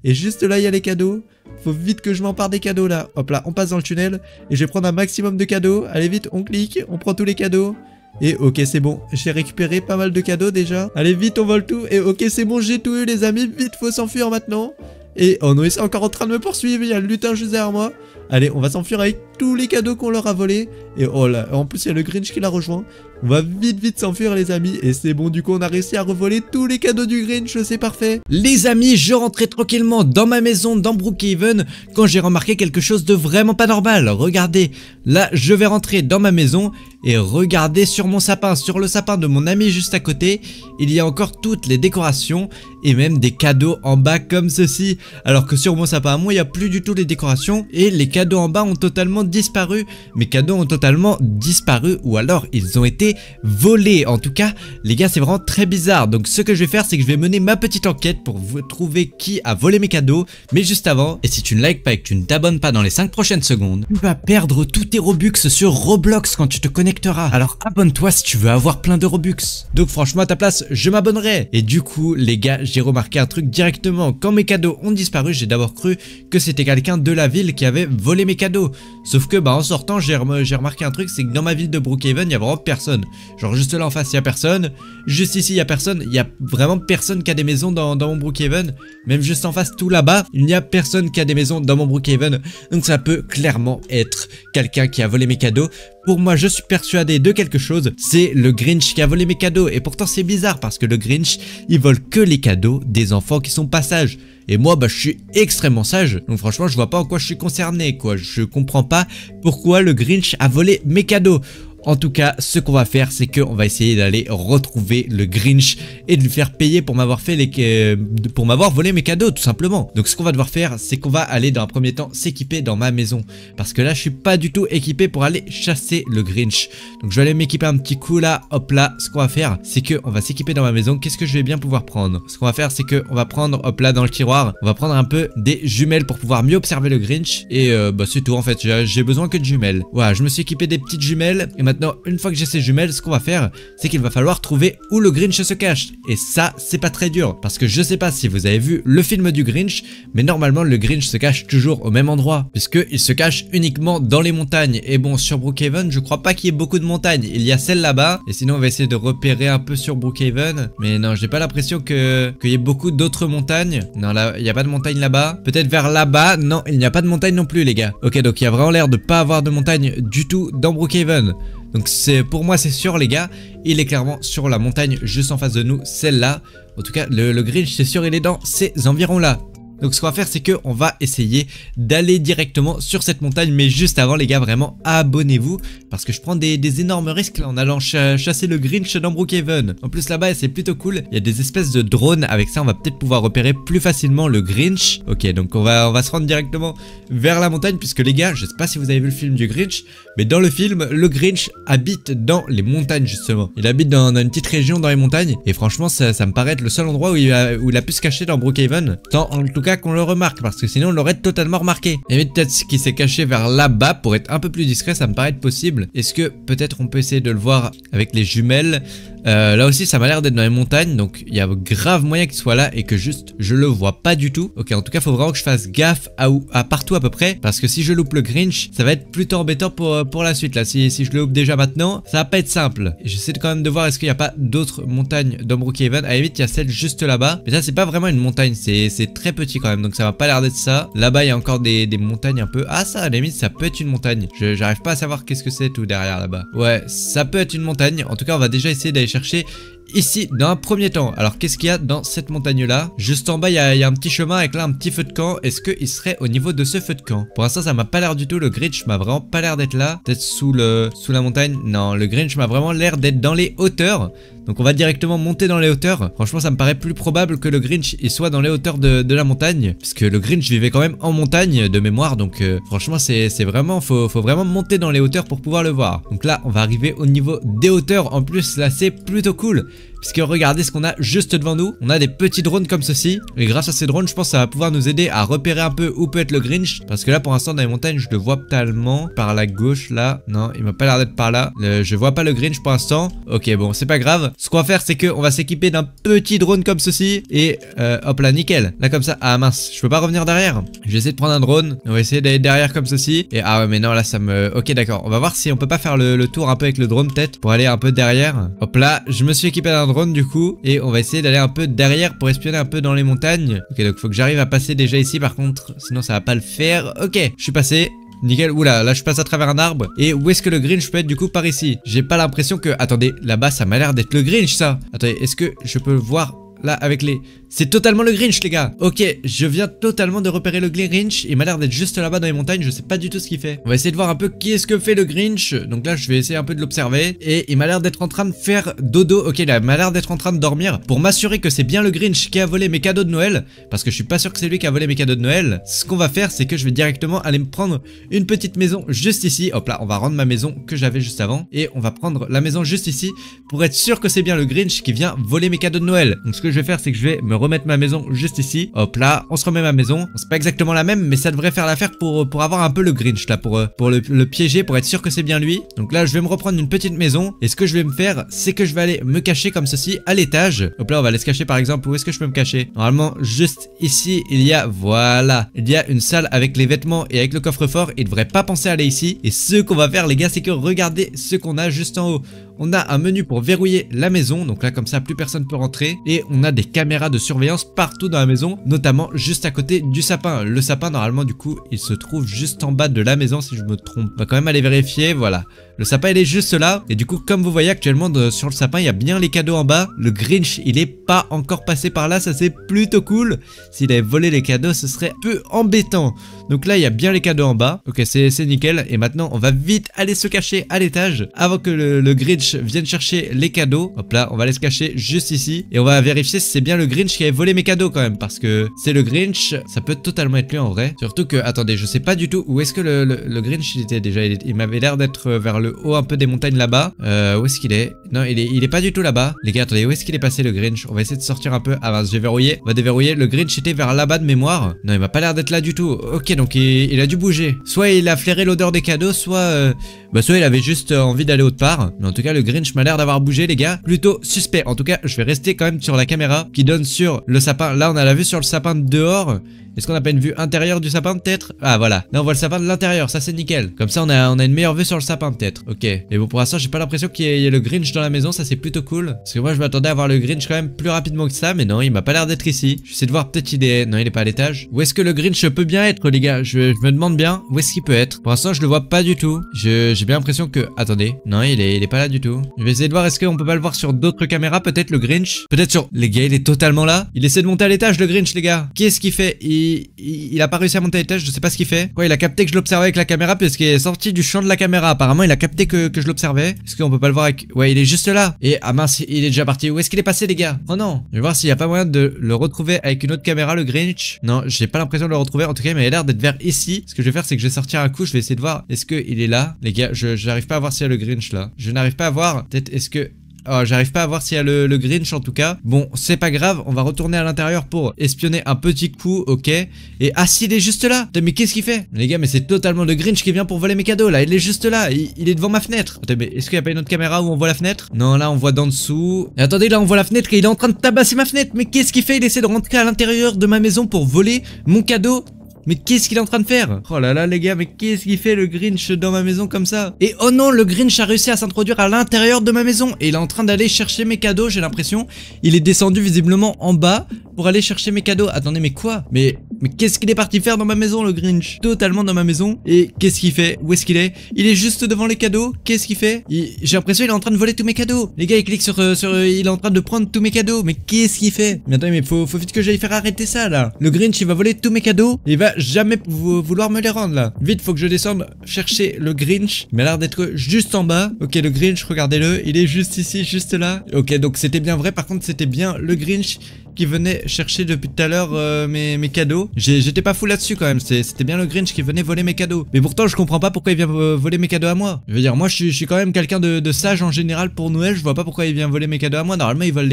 Et juste là, il y a les cadeaux. Faut vite que je m'empare des cadeaux là. Hop là, on passe dans le tunnel et je vais prendre un maximum de cadeaux. Allez vite, on clique, on prend tous les cadeaux. Et ok, c'est bon, j'ai récupéré pas mal de cadeaux déjà. Allez vite, on vole tout. Et ok, c'est bon, j'ai tout eu les amis. Vite, faut s'enfuir maintenant. Et oh non, ils sont encore en train de me poursuivre. Il y a le lutin juste derrière moi. Allez, on va s'enfuir avec tous les cadeaux qu'on leur a volés. Et oh là, en plus il y a le Grinch qui l'a rejoint. On va vite s'enfuir les amis. Et c'est bon, du coup on a réussi à revoler tous les cadeaux du Grinch, c'est parfait. Les amis, je rentrais tranquillement dans ma maison dans Brookhaven quand j'ai remarqué quelque chose de vraiment pas normal. Regardez, là je vais rentrer dans ma maison et regardez sur mon sapin, sur le sapin de mon ami juste à côté, il y a encore toutes les décorations et même des cadeaux en bas comme ceci. Alors que sur mon sapin à moi, il n'y a plus du tout les décorations et les cadeaux en bas ont totalement disparu. Mes cadeaux ont totalement disparu ou alors ils ont été volés. En tout cas, les gars, c'est vraiment très bizarre. Donc ce que je vais faire, c'est que je vais mener ma petite enquête pour vous trouver qui a volé mes cadeaux. Mais juste avant, et si tu ne likes pas et que tu ne t'abonnes pas dans les 5 prochaines secondes, tu vas perdre tous tes Robux sur Roblox quand tu te connecteras. Alors abonne-toi si tu veux avoir plein de Robux. Donc franchement, à ta place, je m'abonnerai. Et du coup, les gars, j'ai remarqué un truc directement. Quand mes cadeaux ont disparu, j'ai d'abord cru que c'était quelqu'un de la ville qui avait volé mes cadeaux. Sauf que bah en sortant, j'ai remarqué un truc, c'est que dans ma ville de Brookhaven, il y a vraiment personne. Genre juste là en face, il y a personne. Juste ici, il y a personne. Il y a vraiment personne qui a des maisons dans mon Brookhaven. Même juste en face, tout là-bas, il n'y a personne qui a des maisons dans mon Brookhaven. Donc ça peut clairement être quelqu'un qui a volé mes cadeaux. Pour moi, je suis persuadé de quelque chose, c'est le Grinch qui a volé mes cadeaux. Et pourtant, c'est bizarre parce que le Grinch, il vole que les cadeaux des enfants qui sont pas sages. Et moi, bah, je suis extrêmement sage. Donc franchement, je vois pas en quoi je suis concerné, quoi. Je comprends pas pourquoi le Grinch a volé mes cadeaux. En tout cas, ce qu'on va faire, c'est qu'on va essayer d'aller retrouver le Grinch et de lui faire payer pour m'avoir volé mes cadeaux, tout simplement. Donc ce qu'on va devoir faire, c'est qu'on va aller dans un premier temps s'équiper dans ma maison. Parce que là, je suis pas du tout équipé pour aller chasser le Grinch. Donc je vais aller m'équiper un petit coup là, hop là. Ce qu'on va faire, c'est qu'on va s'équiper dans ma maison. Qu'est-ce que je vais bien pouvoir prendre? Ce qu'on va faire, c'est qu'on va prendre, hop là, dans le tiroir, on va prendre un peu des jumelles pour pouvoir mieux observer le Grinch. Et bah c'est tout en fait, j'ai besoin que de jumelles. Voilà, je me suis équipé des petites jumelles. Et maintenant, une fois que j'ai ces jumelles, ce qu'on va faire, c'est qu'il va falloir trouver où le Grinch se cache. Et ça, c'est pas très dur. Parce que je sais pas si vous avez vu le film du Grinch, mais normalement, le Grinch se cache toujours au même endroit. Puisqu'il se cache uniquement dans les montagnes. Et bon, sur Brookhaven, je crois pas qu'il y ait beaucoup de montagnes. Il y a celle là-bas. Et sinon, on va essayer de repérer un peu sur Brookhaven. Mais non, j'ai pas l'impression qu'il y ait beaucoup d'autres montagnes. Non, là, il n'y a pas de montagne là-bas. Peut-être vers là-bas. Non, il n'y a pas de montagne non plus, les gars. Ok, donc il y a vraiment l'air de pas avoir de montagne du tout dans Brookhaven. Donc pour moi c'est sûr les gars, il est clairement sur la montagne juste en face de nous, celle-là. En tout cas le Grinch c'est sûr il est dans ces environs là. Donc ce qu'on va faire, c'est que on va essayer d'aller directement sur cette montagne. Mais juste avant les gars, vraiment abonnez-vous, parce que je prends des énormes risques là en allant chasser le Grinch dans Brookhaven. En plus là-bas c'est plutôt cool, il y a des espèces de drones. Avec ça on va peut-être pouvoir repérer plus facilement le Grinch. Ok, donc on va se rendre directement vers la montagne, puisque les gars, je sais pas si vous avez vu le film du Grinch, mais dans le film le Grinch habite dans les montagnes justement. Il habite dans une petite région dans les montagnes, et franchement ça me paraît être le seul endroit où il a pu se cacher dans Brookhaven, tant en tout cas qu'on le remarque, parce que sinon on l'aurait totalement remarqué. Et peut-être qu'il s'est caché vers là-bas pour être un peu plus discret, ça me paraît être possible. Est-ce que peut-être on peut essayer de le voir avec les jumelles? Là aussi ça m'a l'air d'être dans les montagnes, donc il y a grave moyen qu'il soit là et que juste je le vois pas du tout. Ok, en tout cas faut vraiment que je fasse gaffe à partout à peu près, parce que si je loupe le Grinch ça va être plutôt embêtant pour la suite là. Si je le loupe déjà maintenant, ça va pas être simple. J'essaie quand même de voir est-ce qu'il n'y a pas d'autres montagnes dans Brookhaven. À la limite il y a celle juste là-bas, mais ça c'est pas vraiment une montagne, c'est très petit quand même, donc ça va pas l'air d'être ça. Là-bas il y a encore des montagnes un peu. Ah, ça à la limite ça peut être une montagne, j'arrive pas à savoir qu'est-ce que c'est tout derrière là-bas. Ouais, ça peut être une montagne. En tout cas on va déjà essayer d'aller chercher ici dans un premier temps. Alors qu'est-ce qu'il y a dans cette montagne là? Juste en bas il y a un petit chemin avec là un petit feu de camp. Est-ce qu'il serait au niveau de ce feu de camp? Pour l'instant ça m'a pas l'air du tout. Le Grinch m'a vraiment pas l'air d'être là. Peut-être sous la montagne. Non, le Grinch m'a vraiment l'air d'être dans les hauteurs. Donc on va directement monter dans les hauteurs. Franchement ça me paraît plus probable que le Grinch il soit dans les hauteurs de la montagne, puisque le Grinch vivait quand même en montagne de mémoire. Donc franchement c'est vraiment faut vraiment monter dans les hauteurs pour pouvoir le voir. Donc là on va arriver au niveau des hauteurs. En plus là c'est plutôt cool, puisque regardez ce qu'on a juste devant nous. On a des petits drones comme ceci, et grâce à ces drones je pense que ça va pouvoir nous aider à repérer un peu où peut être le Grinch, parce que là pour l'instant dans les montagnes je le vois totalement par la gauche là. Non, il m'a pas l'air d'être par là. Je vois pas le Grinch pour l'instant. Ok, bon c'est pas grave. Ce qu'on va faire c'est qu'on va s'équiper d'un petit drone comme ceci, et hop là nickel. Là comme ça. Ah mince, je peux pas revenir derrière. Je vais essayer de prendre un drone. On va essayer d'aller derrière comme ceci. Et ah ouais mais non là ça me... Ok d'accord, on va voir si on peut pas faire le tour un peu avec le drone peut-être, pour aller un peu derrière. Hop là, je me suis équipé d'un drone du coup, et on va essayer d'aller un peu derrière pour espionner un peu dans les montagnes. Ok, donc faut que j'arrive à passer déjà ici par contre, sinon ça va pas le faire. Ok, je suis passé. Nickel. Oula, là je passe à travers un arbre. Et où est-ce que le Grinch peut être du coup? Par ici. J'ai pas l'impression que... Attendez, là-bas ça m'a l'air d'être le Grinch ça. Attendez, est-ce que je peux voir là avec les... C'est totalement le Grinch les gars. Ok, je viens totalement de repérer le Grinch. Il m'a l'air d'être juste là-bas dans les montagnes. Je sais pas du tout ce qu'il fait. On va essayer de voir un peu qui est-ce que fait le Grinch. Donc là je vais essayer un peu de l'observer. Et il m'a l'air d'être en train de faire dodo. Ok, là il m'a l'air d'être en train de dormir, pour m'assurer que c'est bien le Grinch qui a volé mes cadeaux de Noël, parce que je suis pas sûr que c'est lui qui a volé mes cadeaux de Noël. Ce qu'on va faire c'est que je vais directement aller me prendre une petite maison juste ici. Hop là, on va rendre ma maison que j'avais juste avant, et on va prendre la maison juste ici pour être sûr que c'est bien le Grinch qui vient voler mes cadeaux de Noël. Donc ce que je vais faire c'est que je vais me remettre ma maison juste ici. Hop là, on se remet ma maison. C'est pas exactement la même, mais ça devrait faire l'affaire pour avoir un peu le Grinch là, pour le piéger, pour être sûr que c'est bien lui. Donc là je vais me reprendre une petite maison, et ce que je vais me faire c'est que je vais aller me cacher comme ceci à l'étage. Hop là, on va aller se cacher par exemple. Où est-ce que je peux me cacher? Normalement juste ici il y a, voilà, il y a une salle avec les vêtements et avec le coffre-fort. Il devrait pas penser à aller ici. Et ce qu'on va faire les gars c'est que regardez ce qu'on a juste en haut. On a un menu pour verrouiller la maison, donc là comme ça plus personne peut rentrer, et on a des caméras de surveillance partout dans la maison, notamment juste à côté du sapin. Le sapin normalement du coup il se trouve juste en bas de la maison si je me trompe. On va quand même aller vérifier. Voilà, le sapin il est juste là, et du coup comme vous voyez actuellement sur le sapin il y a bien les cadeaux en bas. Le Grinch il est pas encore passé par là, ça c'est plutôt cool. S'il avait volé les cadeaux ce serait peu embêtant. Donc là il y a bien les cadeaux en bas. Ok, c'est nickel. Et maintenant on va vite aller se cacher à l'étage avant que le Grinch vienne chercher les cadeaux. Hop là, on va aller se cacher juste ici, et on va vérifier si c'est bien le Grinch qui avait volé mes cadeaux quand même, parce que c'est le Grinch, ça peut totalement être lui en vrai. Surtout que, attendez, je sais pas du tout où est-ce que le Grinch il était déjà. Il m'avait l'air d'être vers le haut un peu des montagnes là-bas. Où est-ce qu'il est? Non, il est pas du tout là-bas. Les gars, attendez, où est-ce qu'il est passé le Grinch? On va essayer de sortir un peu. Ah mince, j'ai verrouillé. On va déverrouiller. Le Grinch était vers là-bas de mémoire. Non, il m'a pas l'air d'être là du tout. Ok, donc il a dû bouger. Soit il a flairé l'odeur des cadeaux, soit soit il avait juste envie d'aller autre part. Mais en tout cas le Grinch m'a l'air d'avoir bougé les gars. Plutôt suspect. En tout cas je vais rester quand même sur la caméra qui donne sur le sapin. Là on a la vue sur le sapin de dehors. Est-ce qu'on a pas une vue intérieure du sapin peut-être? Ah voilà, là on voit le sapin de l'intérieur, ça c'est nickel. Comme ça on a une meilleure vue sur le sapin peut-être. Ok, et bon pour l'instant j'ai pas l'impression qu'il y ait le Grinch dans la maison, ça c'est plutôt cool. Parce que moi je m'attendais à voir le Grinch quand même plus rapidement que ça, mais non il m'a pas l'air d'être ici. J'essaie de voir, peut-être il est... Non il est pas à l'étage. Où est-ce que le Grinch peut bien être les gars? Je me demande bien où est-ce qu'il peut être. Pour l'instant je le vois pas du tout. J'ai j'ai bien l'impression que... Attendez, non, il est pas là du tout. Je vais essayer de voir, est-ce qu'on peut pas le voir sur d'autres caméras, peut-être le Grinch. Peut-être sur... Les gars, il est totalement là. Il essaie de monter à l'étage, le Grinch, les gars. Qu'est-ce qu'il fait? Il a pas réussi à monter à l'étage, je sais pas ce qu'il fait. Ouais, il a capté que je l'observais avec la caméra, puisqu'il est sorti du champ de la caméra. Apparemment, il a capté que je l'observais. Est-ce qu'on peut pas le voir avec... Ouais, il est juste là. Et, ah mince, il est déjà parti. Où est-ce qu'il est passé, les gars? Oh non. Je vais voir s'il y a pas moyen de le retrouver avec une autre caméra, le Grinch. Non, j'ai pas l'impression de le retrouver. En tout cas, il m'a l'air d'être vers ici. Ce que je vais faire, c'est que je vais sortir un coup. Je vais essayer de voir. Est-ce qu'il est là? Les gars, je n'arrive pas à voir s'il y a le Grinch là. Je n'arrive pas à voir. Peut-être, est-ce que... Oh, j'arrive pas à voir s'il y a le Grinch en tout cas. Bon, c'est pas grave, on va retourner à l'intérieur pour espionner un petit coup, ok. Et ah si, il est juste là. Putain, mais qu'est-ce qu'il fait? Les gars, mais c'est totalement le Grinch qui vient pour voler mes cadeaux là. Il est juste là, il est devant ma fenêtre. Attends, mais est-ce qu'il y a pas une autre caméra où on voit la fenêtre? Non, là on voit d'en dessous. Et attendez, là on voit la fenêtre et il est en train de tabasser ma fenêtre. Mais qu'est-ce qu'il fait? Il essaie de rentrer à l'intérieur de ma maison pour voler mon cadeau. Mais qu'est-ce qu'il est en train de faire? Oh là là les gars, mais qu'est-ce qu'il fait le Grinch dans ma maison comme ça? Et oh non, le Grinch a réussi à s'introduire à l'intérieur de ma maison. Et il est en train d'aller chercher mes cadeaux, j'ai l'impression. Il est descendu visiblement en bas pour aller chercher mes cadeaux. Attendez, mais quoi? Mais qu'est-ce qu'il est parti faire dans ma maison, le Grinch? Totalement dans ma maison. Et qu'est-ce qu'il fait? Où est-ce qu'il est? Il est juste devant les cadeaux. Qu'est-ce qu'il fait? J'ai l'impression qu'il est en train de voler tous mes cadeaux. Les gars, il clique sur il est en train de prendre tous mes cadeaux. Mais qu'est-ce qu'il fait? Mais attendez, mais faut vite que j'aille faire arrêter ça, là. Le Grinch, il va voler tous mes cadeaux. Il va jamais vouloir me les rendre, là. Vite, faut que je descende chercher le Grinch. Il m'a l'air d'être juste en bas. Ok, le Grinch, regardez-le. Il est juste ici, juste là. Ok, donc c'était bien vrai. Par contre, c'était bien le Grinch qui venait chercher depuis tout à l'heure mes cadeaux. J'étais pas fou là-dessus quand même. C'était bien le Grinch qui venait voler mes cadeaux. Mais pourtant, je comprends pas pourquoi il vient voler mes cadeaux à moi. Je veux dire, moi, je suis quand même quelqu'un de sage en général pour Noël. Je vois pas pourquoi il vient voler mes cadeaux à moi. Normalement, il vole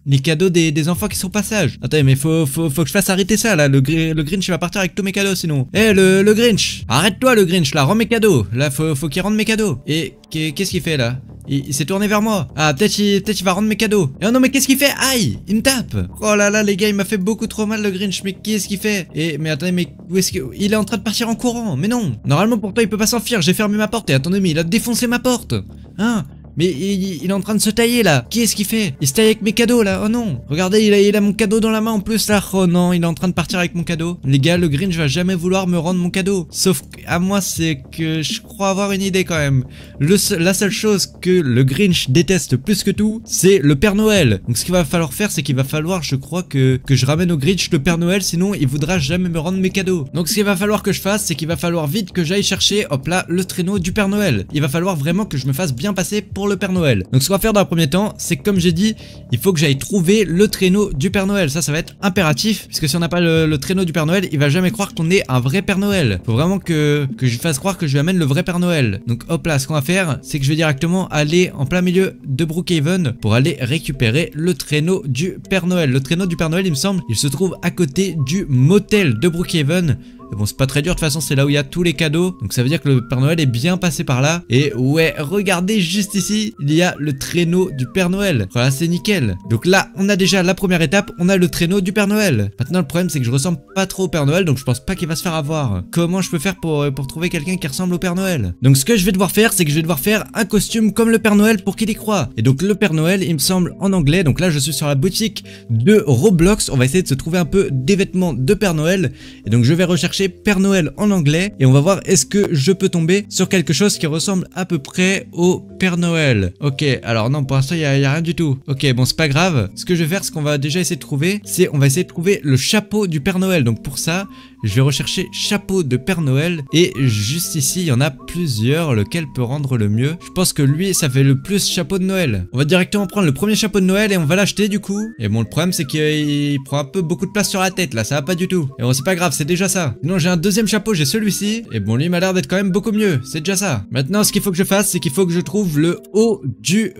les cadeaux des enfants qui sont pas sages. Attendez, mais faut que je fasse arrêter ça là. Le Grinch il va partir avec tous mes cadeaux sinon. Eh le Grinch, arrête-toi le Grinch là, rends mes cadeaux. Là faut qu'il rende mes cadeaux. Et qu'est-ce qu'il fait là? Il s'est tourné vers moi. Ah peut-être il va rendre mes cadeaux. Et oh non mais qu'est-ce qu'il fait? Aïe, il me tape. Oh là là les gars, il m'a fait beaucoup trop mal le Grinch. Mais qu'est-ce qu'il fait? Mais attendez, mais où est-ce qu'il est en train de partir en courant? Mais non. Normalement pourtant il peut pas s'enfuir. J'ai fermé ma porte et attendez, mais il a défoncé ma porte. Hein? Mais il est en train de se tailler là. Qu'est-ce qu'il fait? Il se taille avec mes cadeaux là. Oh non. Regardez, il a mon cadeau dans la main en plus là. Oh non, il est en train de partir avec mon cadeau. Les gars, le Grinch va jamais vouloir me rendre mon cadeau. Sauf à moi, c'est que je crois avoir une idée quand même. La seule chose que le Grinch déteste plus que tout, c'est le Père Noël. Donc ce qu'il va falloir faire, c'est qu'il va falloir, je crois, que je ramène au Grinch le Père Noël. Sinon, il voudra jamais me rendre mes cadeaux. Donc ce qu'il va falloir que je fasse, c'est qu'il va falloir vite que j'aille chercher, hop là, le traîneau du Père Noël. Il va falloir vraiment que je me fasse bien passer pour le Père Noël. Donc ce qu'on va faire dans un premier temps, c'est que comme j'ai dit, il faut que j'aille trouver le traîneau du Père Noël. Ça va être impératif, puisque si on n'a pas le traîneau du Père Noël, il va jamais croire qu'on est un vrai Père Noël. Faut vraiment que je lui fasse croire que je lui amène le vrai Père Noël. Donc hop là, ce qu'on va faire, c'est que je vais directement aller en plein milieu de Brookhaven pour aller récupérer le traîneau du Père Noël. Le traîneau du Père Noël, il me semble, il se trouve à côté du motel de Brookhaven. Bon, c'est pas très dur, de toute façon c'est là où il y a tous les cadeaux. Donc ça veut dire que le Père Noël est bien passé par là. Et ouais, regardez juste ici, il y a le traîneau du Père Noël. Voilà, c'est nickel. Donc là, on a déjà la première étape, on a le traîneau du Père Noël. Maintenant le problème c'est que je ressemble pas trop au Père Noël, donc je pense pas qu'il va se faire avoir. Comment je peux faire pour trouver quelqu'un qui ressemble au Père Noël? Donc ce que je vais devoir faire, c'est que je vais devoir faire un costume comme le Père Noël pour qu'il y croie. Et donc le Père Noël, il me semble en anglais. Donc là je suis sur la boutique de Roblox. On va essayer de se trouver un peu des vêtements de Père Noël. Et donc je vais rechercher Père Noël en anglais et on va voir est-ce que je peux tomber sur quelque chose qui ressemble à peu près au Père Noël. Ok, alors non, pour l'instant il y a rien du tout. Ok, bon c'est pas grave. Ce que je vais faire, ce qu'on va déjà essayer de trouver, c'est on va essayer de trouver le chapeau du Père Noël. Donc pour ça, je vais rechercher chapeau de Père Noël et juste ici il y en a plusieurs. Lequel peut rendre le mieux? Je pense que lui ça fait le plus chapeau de Noël. On va directement prendre le premier chapeau de Noël et on va l'acheter du coup. Et bon, le problème c'est qu'il prend un peu beaucoup de place sur la tête là, ça va pas du tout. Et bon, c'est pas grave, c'est déjà ça. Sinon j'ai un deuxième chapeau, j'ai celui-ci. Et bon, lui m'a l'air d'être quand même beaucoup mieux, c'est déjà ça. Maintenant ce qu'il faut que je fasse, c'est qu'il faut que je trouve le haut du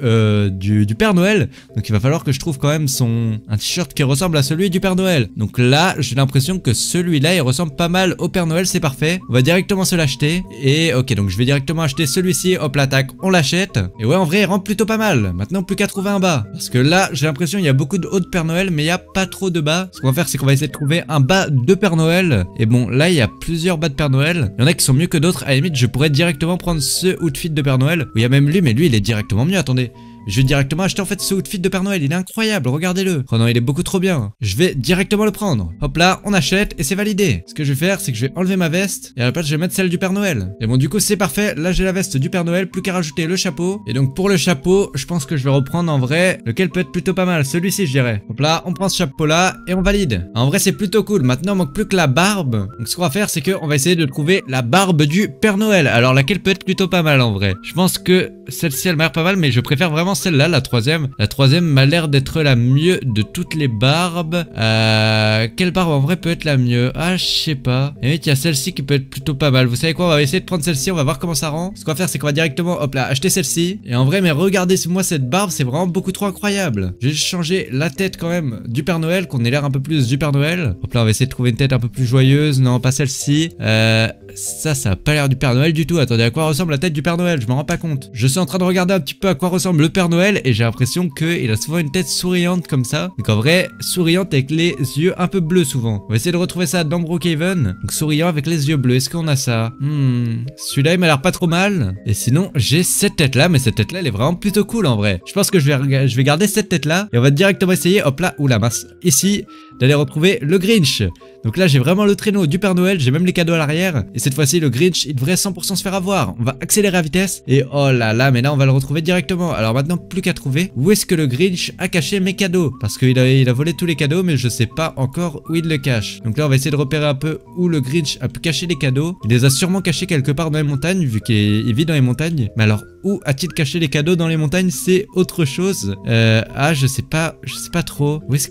Père Noël. Donc il va falloir que je trouve quand même un t-shirt qui ressemble à celui du Père Noël. Donc là j'ai l'impression que celui-là il ressemble pas mal au Père Noël, c'est parfait. On va directement se l'acheter. Et ok, donc je vais directement acheter celui-ci. Hop là, tac, on l'achète. Et ouais, en vrai il rentre plutôt pas mal. Maintenant plus qu'à trouver un bas, parce que là j'ai l'impression il y a beaucoup de hauts de Père Noël, mais il y a pas trop de bas. Ce qu'on va faire, c'est qu'on va essayer de trouver un bas de Père Noël. Et bon, là il y a plusieurs bas de Père Noël. Il y en a qui sont mieux que d'autres. À la limite je pourrais directement prendre ce outfit de Père Noël, où il y a même lui, mais lui il est directement mieux. Attendez, Je vais directement acheter en fait ce outfit de Père Noël, il est incroyable, regardez-le. Oh non, il est beaucoup trop bien. Je vais directement le prendre. Hop là, on achète et c'est validé. Ce que je vais faire, c'est que je vais enlever ma veste et à la place je vais mettre celle du Père Noël. Et bon du coup c'est parfait, là j'ai la veste du Père Noël, plus qu'à rajouter le chapeau. Et donc pour le chapeau, je pense que je vais reprendre en vrai lequel peut être plutôt pas mal, celui-ci je dirais. Hop là, on prend ce chapeau là et on valide. En vrai c'est plutôt cool, maintenant il manque plus que la barbe. Donc ce qu'on va faire c'est qu'on va essayer de trouver la barbe du Père Noël. Alors laquelle peut être plutôt pas mal en vrai. Je pense que celle-ci elle m'a l'air pas mal, mais je préfère vraiment celle-là, la troisième. La troisième m'a l'air d'être la mieux de toutes les barbes. Quelle barbe en vrai peut être la mieux? Ah je sais pas. Et il y a celle-ci qui peut être plutôt pas mal. Vous savez quoi, on va essayer de prendre celle-ci, on va voir comment ça rend. Ce qu'on va faire c'est qu'on va directement, hop là, acheter celle-ci. Et en vrai mais regardez moi cette barbe, c'est vraiment beaucoup trop incroyable. Je vais juste changer la tête quand même du Père Noël, qu'on ait l'air un peu plus du Père Noël. Hop là, on va essayer de trouver une tête un peu plus joyeuse. Non, pas celle-ci. Ça a pas l'air du Père Noël du tout. Attendez, à quoi ressemble la tête du Père Noël? Je m'en rends pas compte. Je suis en train de regarder un petit peu à quoi ressemble le Père Noël et j'ai l'impression qu'il a souvent une tête souriante comme ça. Donc en vrai, souriante avec les yeux un peu bleus souvent. On va essayer de retrouver ça dans Brookhaven. Donc souriant avec les yeux bleus. Est-ce qu'on a ça? Celui-là il m'a l'air pas trop mal. Et sinon, j'ai cette tête là, mais cette tête là elle est vraiment plutôt cool en vrai. Je pense que je vais garder cette tête là et on va directement essayer, hop là, oula mince, ici, d'aller retrouver le Grinch. Donc là j'ai vraiment le traîneau du Père Noël, j'ai même les cadeaux à l'arrière. Et cette fois-ci le Grinch il devrait 100% se faire avoir. On va accélérer à vitesse et oh là là, mais là on va le retrouver directement. Alors maintenant plus qu'à trouver où est-ce que le Grinch a caché mes cadeaux. Parce qu'il a volé tous les cadeaux mais je sais pas encore où il le cache. Donc là on va essayer de repérer un peu où le Grinch a pu cacher les cadeaux. Il les a sûrement cachés quelque part dans les montagnes vu qu'il vit dans les montagnes. Mais alors où a-t-il caché les cadeaux dans les montagnes? C'est autre chose. Je sais pas trop. Où est-ce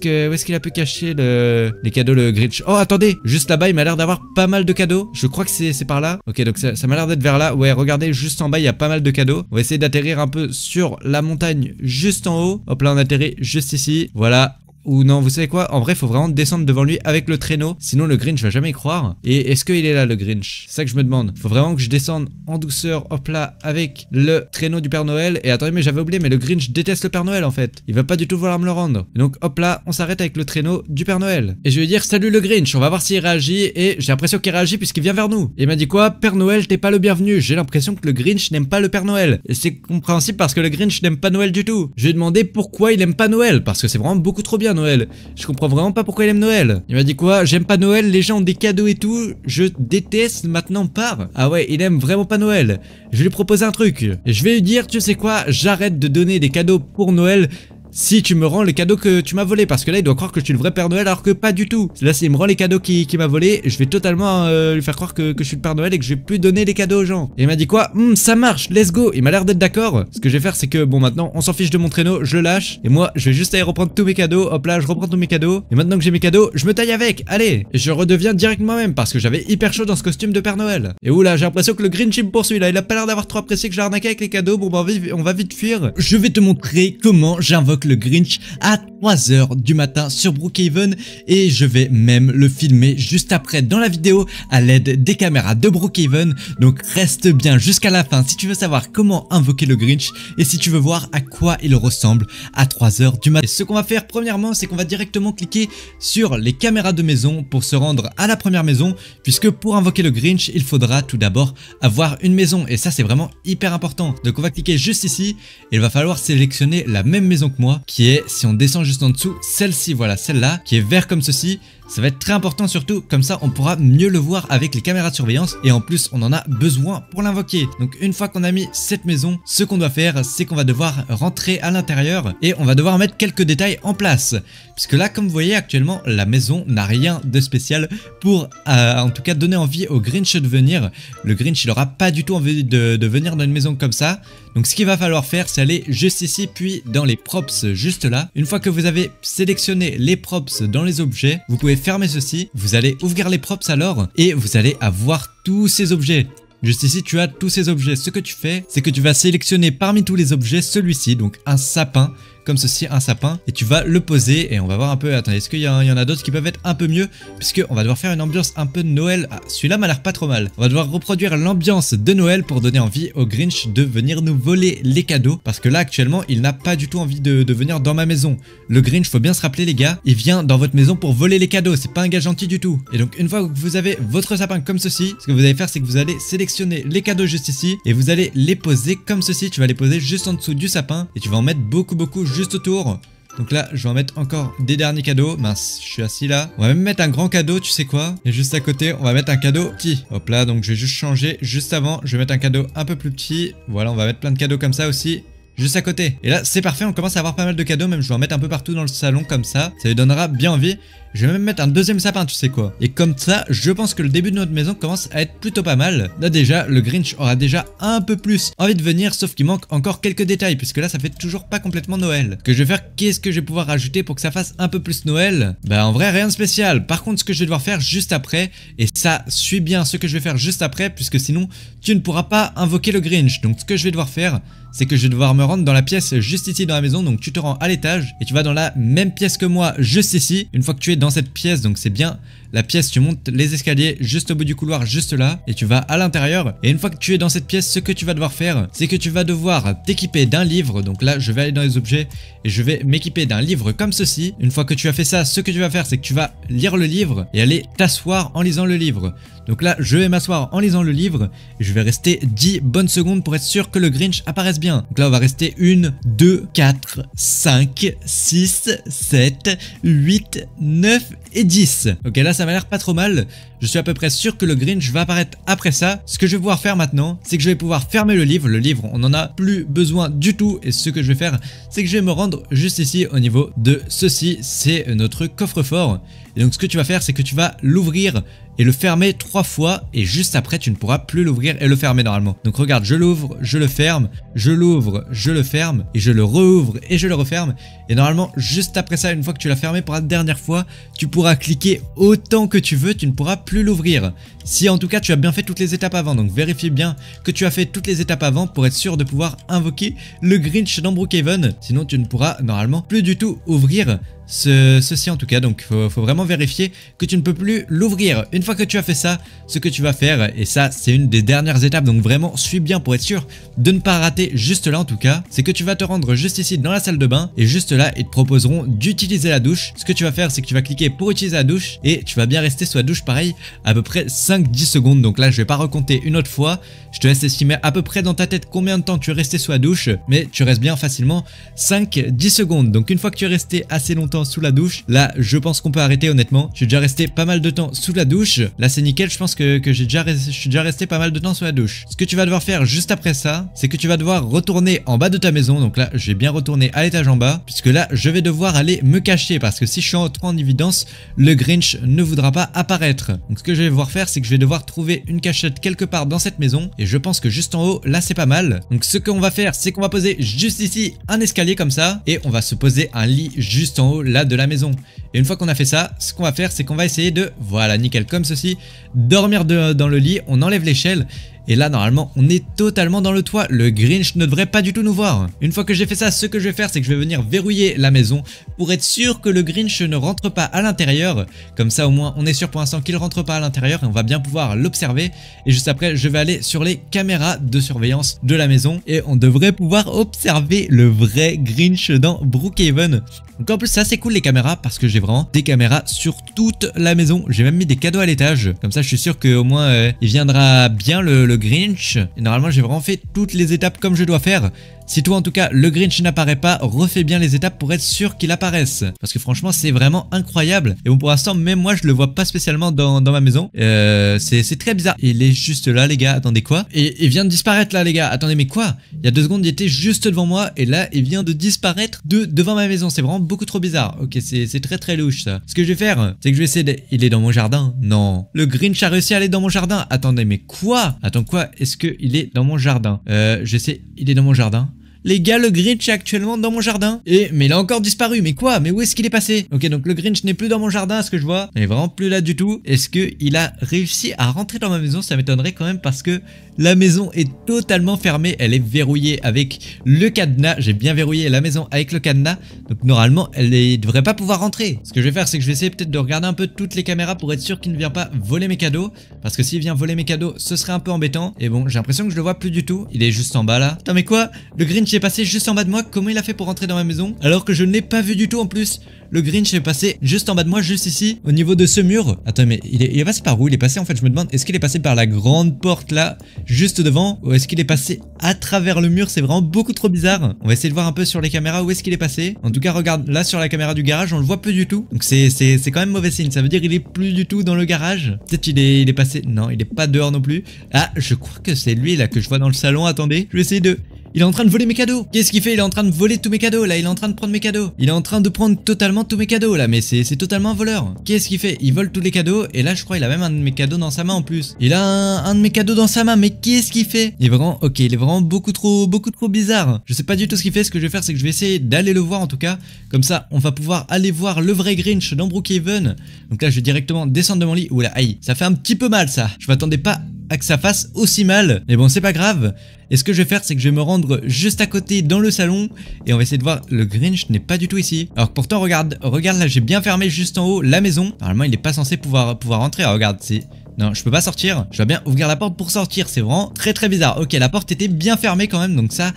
qu'il a pu cacher les cadeaux le Grinch? Oh attendez, juste là-bas il m'a l'air d'avoir pas mal de cadeaux. Je crois que c'est par là. Ok donc ça m'a l'air d'être vers là. Ouais regardez juste en bas il y a pas mal de cadeaux. On va essayer d'atterrir un peu sur la montagne juste en haut. Hop là on atterrit juste ici. Voilà. Ou non, vous savez quoi? En vrai, faut vraiment descendre devant lui avec le traîneau. Sinon, le Grinch va jamais y croire. Et est-ce qu'il est là, le Grinch? C'est ça que je me demande. Faut vraiment que je descende en douceur, hop là, avec le traîneau du Père Noël. Et attendez, mais j'avais oublié, mais le Grinch déteste le Père Noël, en fait. Il va pas du tout vouloir me le rendre. Et donc, hop là, on s'arrête avec le traîneau du Père Noël. Et je vais lui dire, salut le Grinch, on va voir s'il réagit. Et j'ai l'impression qu'il réagit puisqu'il vient vers nous. Et il m'a dit quoi? Père Noël, t'es pas le bienvenu. J'ai l'impression que le Grinch n'aime pas le Père Noël. Et c'est compréhensible parce que le Grinch n'aime pas Noël du tout. Je lui ai demandé pourquoi il aime pas Noël. Parce que c'est vraiment beaucoup trop bien, Noël. Je comprends vraiment pas pourquoi il aime Noël. Il m'a dit quoi? J'aime pas Noël, les gens ont des cadeaux et tout. Je déteste, maintenant part. Ah ouais, il aime vraiment pas Noël. Je vais lui proposer un truc. Et je vais lui dire, tu sais quoi? J'arrête de donner des cadeaux pour Noël si tu me rends les cadeaux que tu m'as volé, parce que là il doit croire que je suis le vrai Père Noël alors que pas du tout. Là s'il me rend les cadeaux qu'il m'a volé, je vais totalement lui faire croire que je suis le Père Noël et que je vais plus donner les cadeaux aux gens. Et il m'a dit quoi? Ça marche, let's go. Il m'a l'air d'être d'accord. Ce que je vais faire c'est que bon maintenant on s'en fiche de mon traîneau, je le lâche et moi je vais juste aller reprendre tous mes cadeaux. Hop là je reprends tous mes cadeaux et maintenant que j'ai mes cadeaux je me taille avec, allez. Et je redeviens direct moi-même parce que j'avais hyper chaud dans ce costume de Père Noël. Et oula j'ai l'impression que le Grinch il me poursuit là, il a pas l'air d'avoir trop apprécié que j'ai arnaqué avec les cadeaux. Bon bah on va vite fuir. Je vais te montrer comment j'invoque le Grinch à 3h du matin sur Brookhaven et je vais même le filmer juste après dans la vidéo à l'aide des caméras de Brookhaven. Donc reste bien jusqu'à la fin si tu veux savoir comment invoquer le Grinch et si tu veux voir à quoi il ressemble à 3h du matin. Et ce qu'on va faire premièrement c'est qu'on va directement cliquer sur les caméras de maison pour se rendre à la première maison, puisque pour invoquer le Grinch il faudra tout d'abord avoir une maison et ça c'est vraiment hyper important. Donc on va cliquer juste ici et il va falloir sélectionner la même maison que moi qui est, si on descend juste en dessous, celle-ci, voilà, celle-là, qui est vert comme ceci. Ça va être très important surtout, comme ça on pourra mieux le voir avec les caméras de surveillance et en plus on en a besoin pour l'invoquer. Donc une fois qu'on a mis cette maison, ce qu'on doit faire c'est qu'on va devoir rentrer à l'intérieur et on va devoir mettre quelques détails en place. Puisque là comme vous voyez actuellement la maison n'a rien de spécial pour en tout cas donner envie au Grinch de venir. Le Grinch il aura pas du tout envie de venir dans une maison comme ça. Donc ce qu'il va falloir faire c'est aller juste ici puis dans les props juste là. Une fois que vous avez sélectionné les props dans les objets, vous pouvez fermer ceci, vous allez ouvrir les props alors et vous allez avoir tous ces objets. Juste ici tu as tous ces objets. Ce que tu fais c'est que tu vas sélectionner parmi tous les objets celui-ci, donc un sapin comme ceci, un sapin, et tu vas le poser, et on va voir un peu, attendez, est-ce qu'il y en a d'autres qui peuvent être un peu mieux, puisqu'on va devoir faire une ambiance un peu de Noël. Ah, celui-là m'a l'air pas trop mal. On va devoir reproduire l'ambiance de Noël pour donner envie au Grinch de venir nous voler les cadeaux, parce que là actuellement il n'a pas du tout envie de venir dans ma maison. Le Grinch, faut bien se rappeler les gars, il vient dans votre maison pour voler les cadeaux, c'est pas un gars gentil du tout. Et donc une fois que vous avez votre sapin comme ceci, ce que vous allez faire c'est que vous allez sélectionner les cadeaux juste ici, et vous allez les poser comme ceci, tu vas les poser juste en dessous du sapin, et tu vas en mettre beaucoup juste autour. Donc là, je vais en mettre encore des derniers cadeaux. Mince, je suis assis là. On va même mettre un grand cadeau, tu sais quoi? Et juste à côté, on va mettre un cadeau petit. Hop là, donc je vais juste changer. Juste avant, je vais mettre un cadeau un peu plus petit. Voilà, on va mettre plein de cadeaux comme ça aussi. Juste à côté. Et là, c'est parfait, on commence à avoir pas mal de cadeaux. Même je vais en mettre un peu partout dans le salon comme ça. Ça lui donnera bien envie. Je vais même mettre un deuxième sapin, tu sais quoi. Et comme ça, je pense que le début de notre maison commence à être plutôt pas mal. Là déjà, le Grinch aura déjà un peu plus envie de venir, sauf qu'il manque encore quelques détails, puisque là, ça fait toujours pas complètement Noël. Ce que je vais faire, qu'est-ce que je vais pouvoir rajouter pour que ça fasse un peu plus Noël? Bah en vrai, rien de spécial. Par contre, ce que je vais devoir faire juste après, et ça suit bien ce que je vais faire juste après, puisque sinon, tu ne pourras pas invoquer le Grinch. Donc ce que je vais devoir faire, c'est que je vais devoir me rendre dans la pièce juste ici dans la maison. Donc tu te rends à l'étage et tu vas dans la même pièce que moi juste ici. Une fois que tu es dans cette pièce, donc c'est bien la pièce, tu montes les escaliers juste au bout du couloir, juste là, et tu vas à l'intérieur. Et une fois que tu es dans cette pièce, ce que tu vas devoir faire, c'est que tu vas devoir t'équiper d'un livre. Donc là, je vais aller dans les objets et je vais m'équiper d'un livre comme ceci. Une fois que tu as fait ça, ce que tu vas faire, c'est que tu vas lire le livre et aller t'asseoir en lisant le livre. Donc là, je vais m'asseoir en lisant le livre et je vais rester 10 bonnes secondes pour être sûr que le Grinch apparaisse bien. Donc là, on va rester 1, 2, 4, 5, 6, 7, 8, 9 et 10. Ok, là, ça m'a l'air pas trop mal. Je suis à peu près sûr que le Grinch va apparaître après ça. Ce que je vais pouvoir faire maintenant, c'est que je vais pouvoir fermer le livre. Le livre, on n'en a plus besoin du tout. Et ce que je vais faire, c'est que je vais me rendre juste ici au niveau de ceci. C'est notre coffre-fort. Et donc ce que tu vas faire, c'est que tu vas l'ouvrir et le fermer 3 fois. Et juste après, tu ne pourras plus l'ouvrir et le fermer normalement. Donc regarde, je l'ouvre, je le ferme, je l'ouvre, je le ferme, et je le rouvre et je le referme. Et normalement, juste après ça, une fois que tu l'as fermé pour la dernière fois, tu pourras cliquer autant que tu veux, tu ne pourras plus l'ouvrir. Si en tout cas tu as bien fait toutes les étapes avant, donc vérifie bien que tu as fait toutes les étapes avant pour être sûr de pouvoir invoquer le Grinch dans Brookhaven. Sinon tu ne pourras normalement plus du tout ouvrir ceci en tout cas, donc faut vraiment vérifier que tu ne peux plus l'ouvrir. Une fois que tu as fait ça, ce que tu vas faire, et ça c'est une des dernières étapes, donc vraiment suis bien pour être sûr de ne pas rater juste là en tout cas, c'est que tu vas te rendre juste ici dans la salle de bain, et juste là ils te proposeront d'utiliser la douche. Ce que tu vas faire, c'est que tu vas cliquer pour utiliser la douche, et tu vas bien rester sous la douche pareil à peu près 5-10 secondes. Donc là je vais pas recompter une autre fois, je te laisse estimer à peu près dans ta tête combien de temps tu es resté sous la douche, mais tu restes bien facilement 5-10 secondes. Donc une fois que tu es resté assez longtemps sous la douche, là je pense qu'on peut arrêter honnêtement. Je suis déjà resté pas mal de temps sous la douche, là c'est nickel, je pense que je suis déjà resté pas mal de temps sous la douche. Ce que tu vas devoir faire juste après ça, c'est que tu vas devoir retourner en bas de ta maison. Donc là je vais bien retourner à l'étage en bas, puisque là je vais devoir aller me cacher, parce que si je suis trop en évidence, le Grinch ne voudra pas apparaître. Donc ce que je vais devoir faire, c'est que je vais devoir trouver une cachette quelque part dans cette maison, et je pense que juste en haut là c'est pas mal. Donc ce qu'on va faire, c'est qu'on va poser juste ici un escalier comme ça, et on va se poser un lit juste en haut là de la maison. Et une fois qu'on a fait ça, ce qu'on va faire, c'est qu'on va essayer de, voilà, nickel, comme ceci, dormir dans le lit. On enlève l'échelle et là normalement on est totalement dans le toit. Le Grinch ne devrait pas du tout nous voir. Une fois que j'ai fait ça, ce que je vais faire, c'est que je vais venir verrouiller la maison pour être sûr que le Grinch ne rentre pas à l'intérieur. Comme ça au moins on est sûr pour l'instant qu'il rentre pas à l'intérieur, et on va bien pouvoir l'observer. Et juste après je vais aller sur les caméras de surveillance de la maison, et on devrait pouvoir observer le vrai Grinch dans Brookhaven. Donc en plus ça c'est cool les caméras, parce que j'ai vraiment des caméras sur toute la maison. J'ai même mis des cadeaux à l'étage, comme ça je suis sûr qu'au moins il viendra bien le Grinch. Et normalement j'ai vraiment fait toutes les étapes comme je dois faire. Si toi en tout cas le Grinch n'apparaît pas, refais bien les étapes pour être sûr qu'il apparaisse, parce que franchement c'est vraiment incroyable. Et bon, pour l'instant même moi je le vois pas spécialement dans ma maison. C'est très bizarre. Il est juste là les gars, attendez quoi? Et il vient de disparaître là les gars, attendez mais quoi? Il y a 2 secondes il était juste devant moi, et là il vient de disparaître devant ma maison. C'est vraiment beaucoup trop bizarre. Ok, c'est très louche ça. Ce que je vais faire, c'est que je vais essayer de... Il est dans mon jardin? Non. Le Grinch a réussi à aller dans mon jardin. Attendez mais quoi? Attends quoi? Est-ce qu'il est dans mon jardin? Je sais, il est dans mon jardin. Les gars, le Grinch est actuellement dans mon jardin. Mais il a encore disparu. Mais quoi? Mais où est-ce qu'il est passé? Ok, donc le Grinch n'est plus dans mon jardin, à ce que je vois. Il est vraiment plus là du tout. Est-ce qu'il a réussi à rentrer dans ma maison? Ça m'étonnerait quand même parce que la maison est totalement fermée. Elle est verrouillée avec le cadenas. J'ai bien verrouillé la maison avec le cadenas. Donc normalement, elle ne devrait pas pouvoir rentrer. Ce que je vais faire, c'est que je vais essayer peut-être de regarder un peu toutes les caméras pour être sûr qu'il ne vient pas voler mes cadeaux. Parce que s'il vient voler mes cadeaux, ce serait un peu embêtant. Et bon, j'ai l'impression que je le vois plus du tout. Il est juste en bas là. Attends, mais quoi? Le Grinch est passé juste en bas de moi. Comment il a fait pour rentrer dans ma maison? Alors que je ne l'ai pas vu du tout en plus. Le Grinch est passé juste en bas de moi, juste ici, au niveau de ce mur. Attends, mais il est passé par où? Il est passé, en fait, je me demande, est-ce qu'il est passé par la grande porte là, juste devant? Ou est-ce qu'il est passé à travers le mur? C'est vraiment beaucoup trop bizarre. On va essayer de voir un peu sur les caméras où est-ce qu'il est passé. En tout cas, regarde, là sur la caméra du garage, on le voit plus du tout. Donc c'est quand même mauvais signe. Ça veut dire qu'il est plus du tout dans le garage. Peut-être il est passé... Non, il est pas dehors non plus. Ah, je crois que c'est lui là que je vois dans le salon. Attendez, je vais essayer de... Il est en train de voler mes cadeaux. Qu'est-ce qu'il fait? Il est en train de voler tous mes cadeaux là. Il est en train de prendre mes cadeaux. Il est en train de prendre totalement tous mes cadeaux là. Mais c'est totalement un voleur. Qu'est-ce qu'il fait? Il vole tous les cadeaux. Et là je crois il a même un de mes cadeaux dans sa main en plus. Il a un de mes cadeaux dans sa main. Mais qu'est-ce qu'il fait? Il est vraiment... Ok, il est vraiment beaucoup trop bizarre. Je sais pas du tout ce qu'il fait. Ce que je vais faire c'est que je vais essayer d'aller le voir en tout cas. Comme ça on va pouvoir aller voir le vrai Grinch dans Brookhaven. Donc là je vais directement descendre de mon lit. Oula, aïe. Ça fait un petit peu mal ça. Je m'attendais pas à que ça fasse aussi mal. Mais bon, c'est pas grave. Et ce que je vais faire, c'est que je vais me rendre juste à côté dans le salon et on va essayer de voir. Le Grinch n'est pas du tout ici. Alors que pourtant, regarde là, j'ai bien fermé juste en haut la maison. Normalement, il n'est pas censé pouvoir rentrer. Alors, regarde, c'est... Non, je peux pas sortir. Je dois bien ouvrir la porte pour sortir. C'est vraiment très bizarre. Ok, la porte était bien fermée quand même. Donc ça,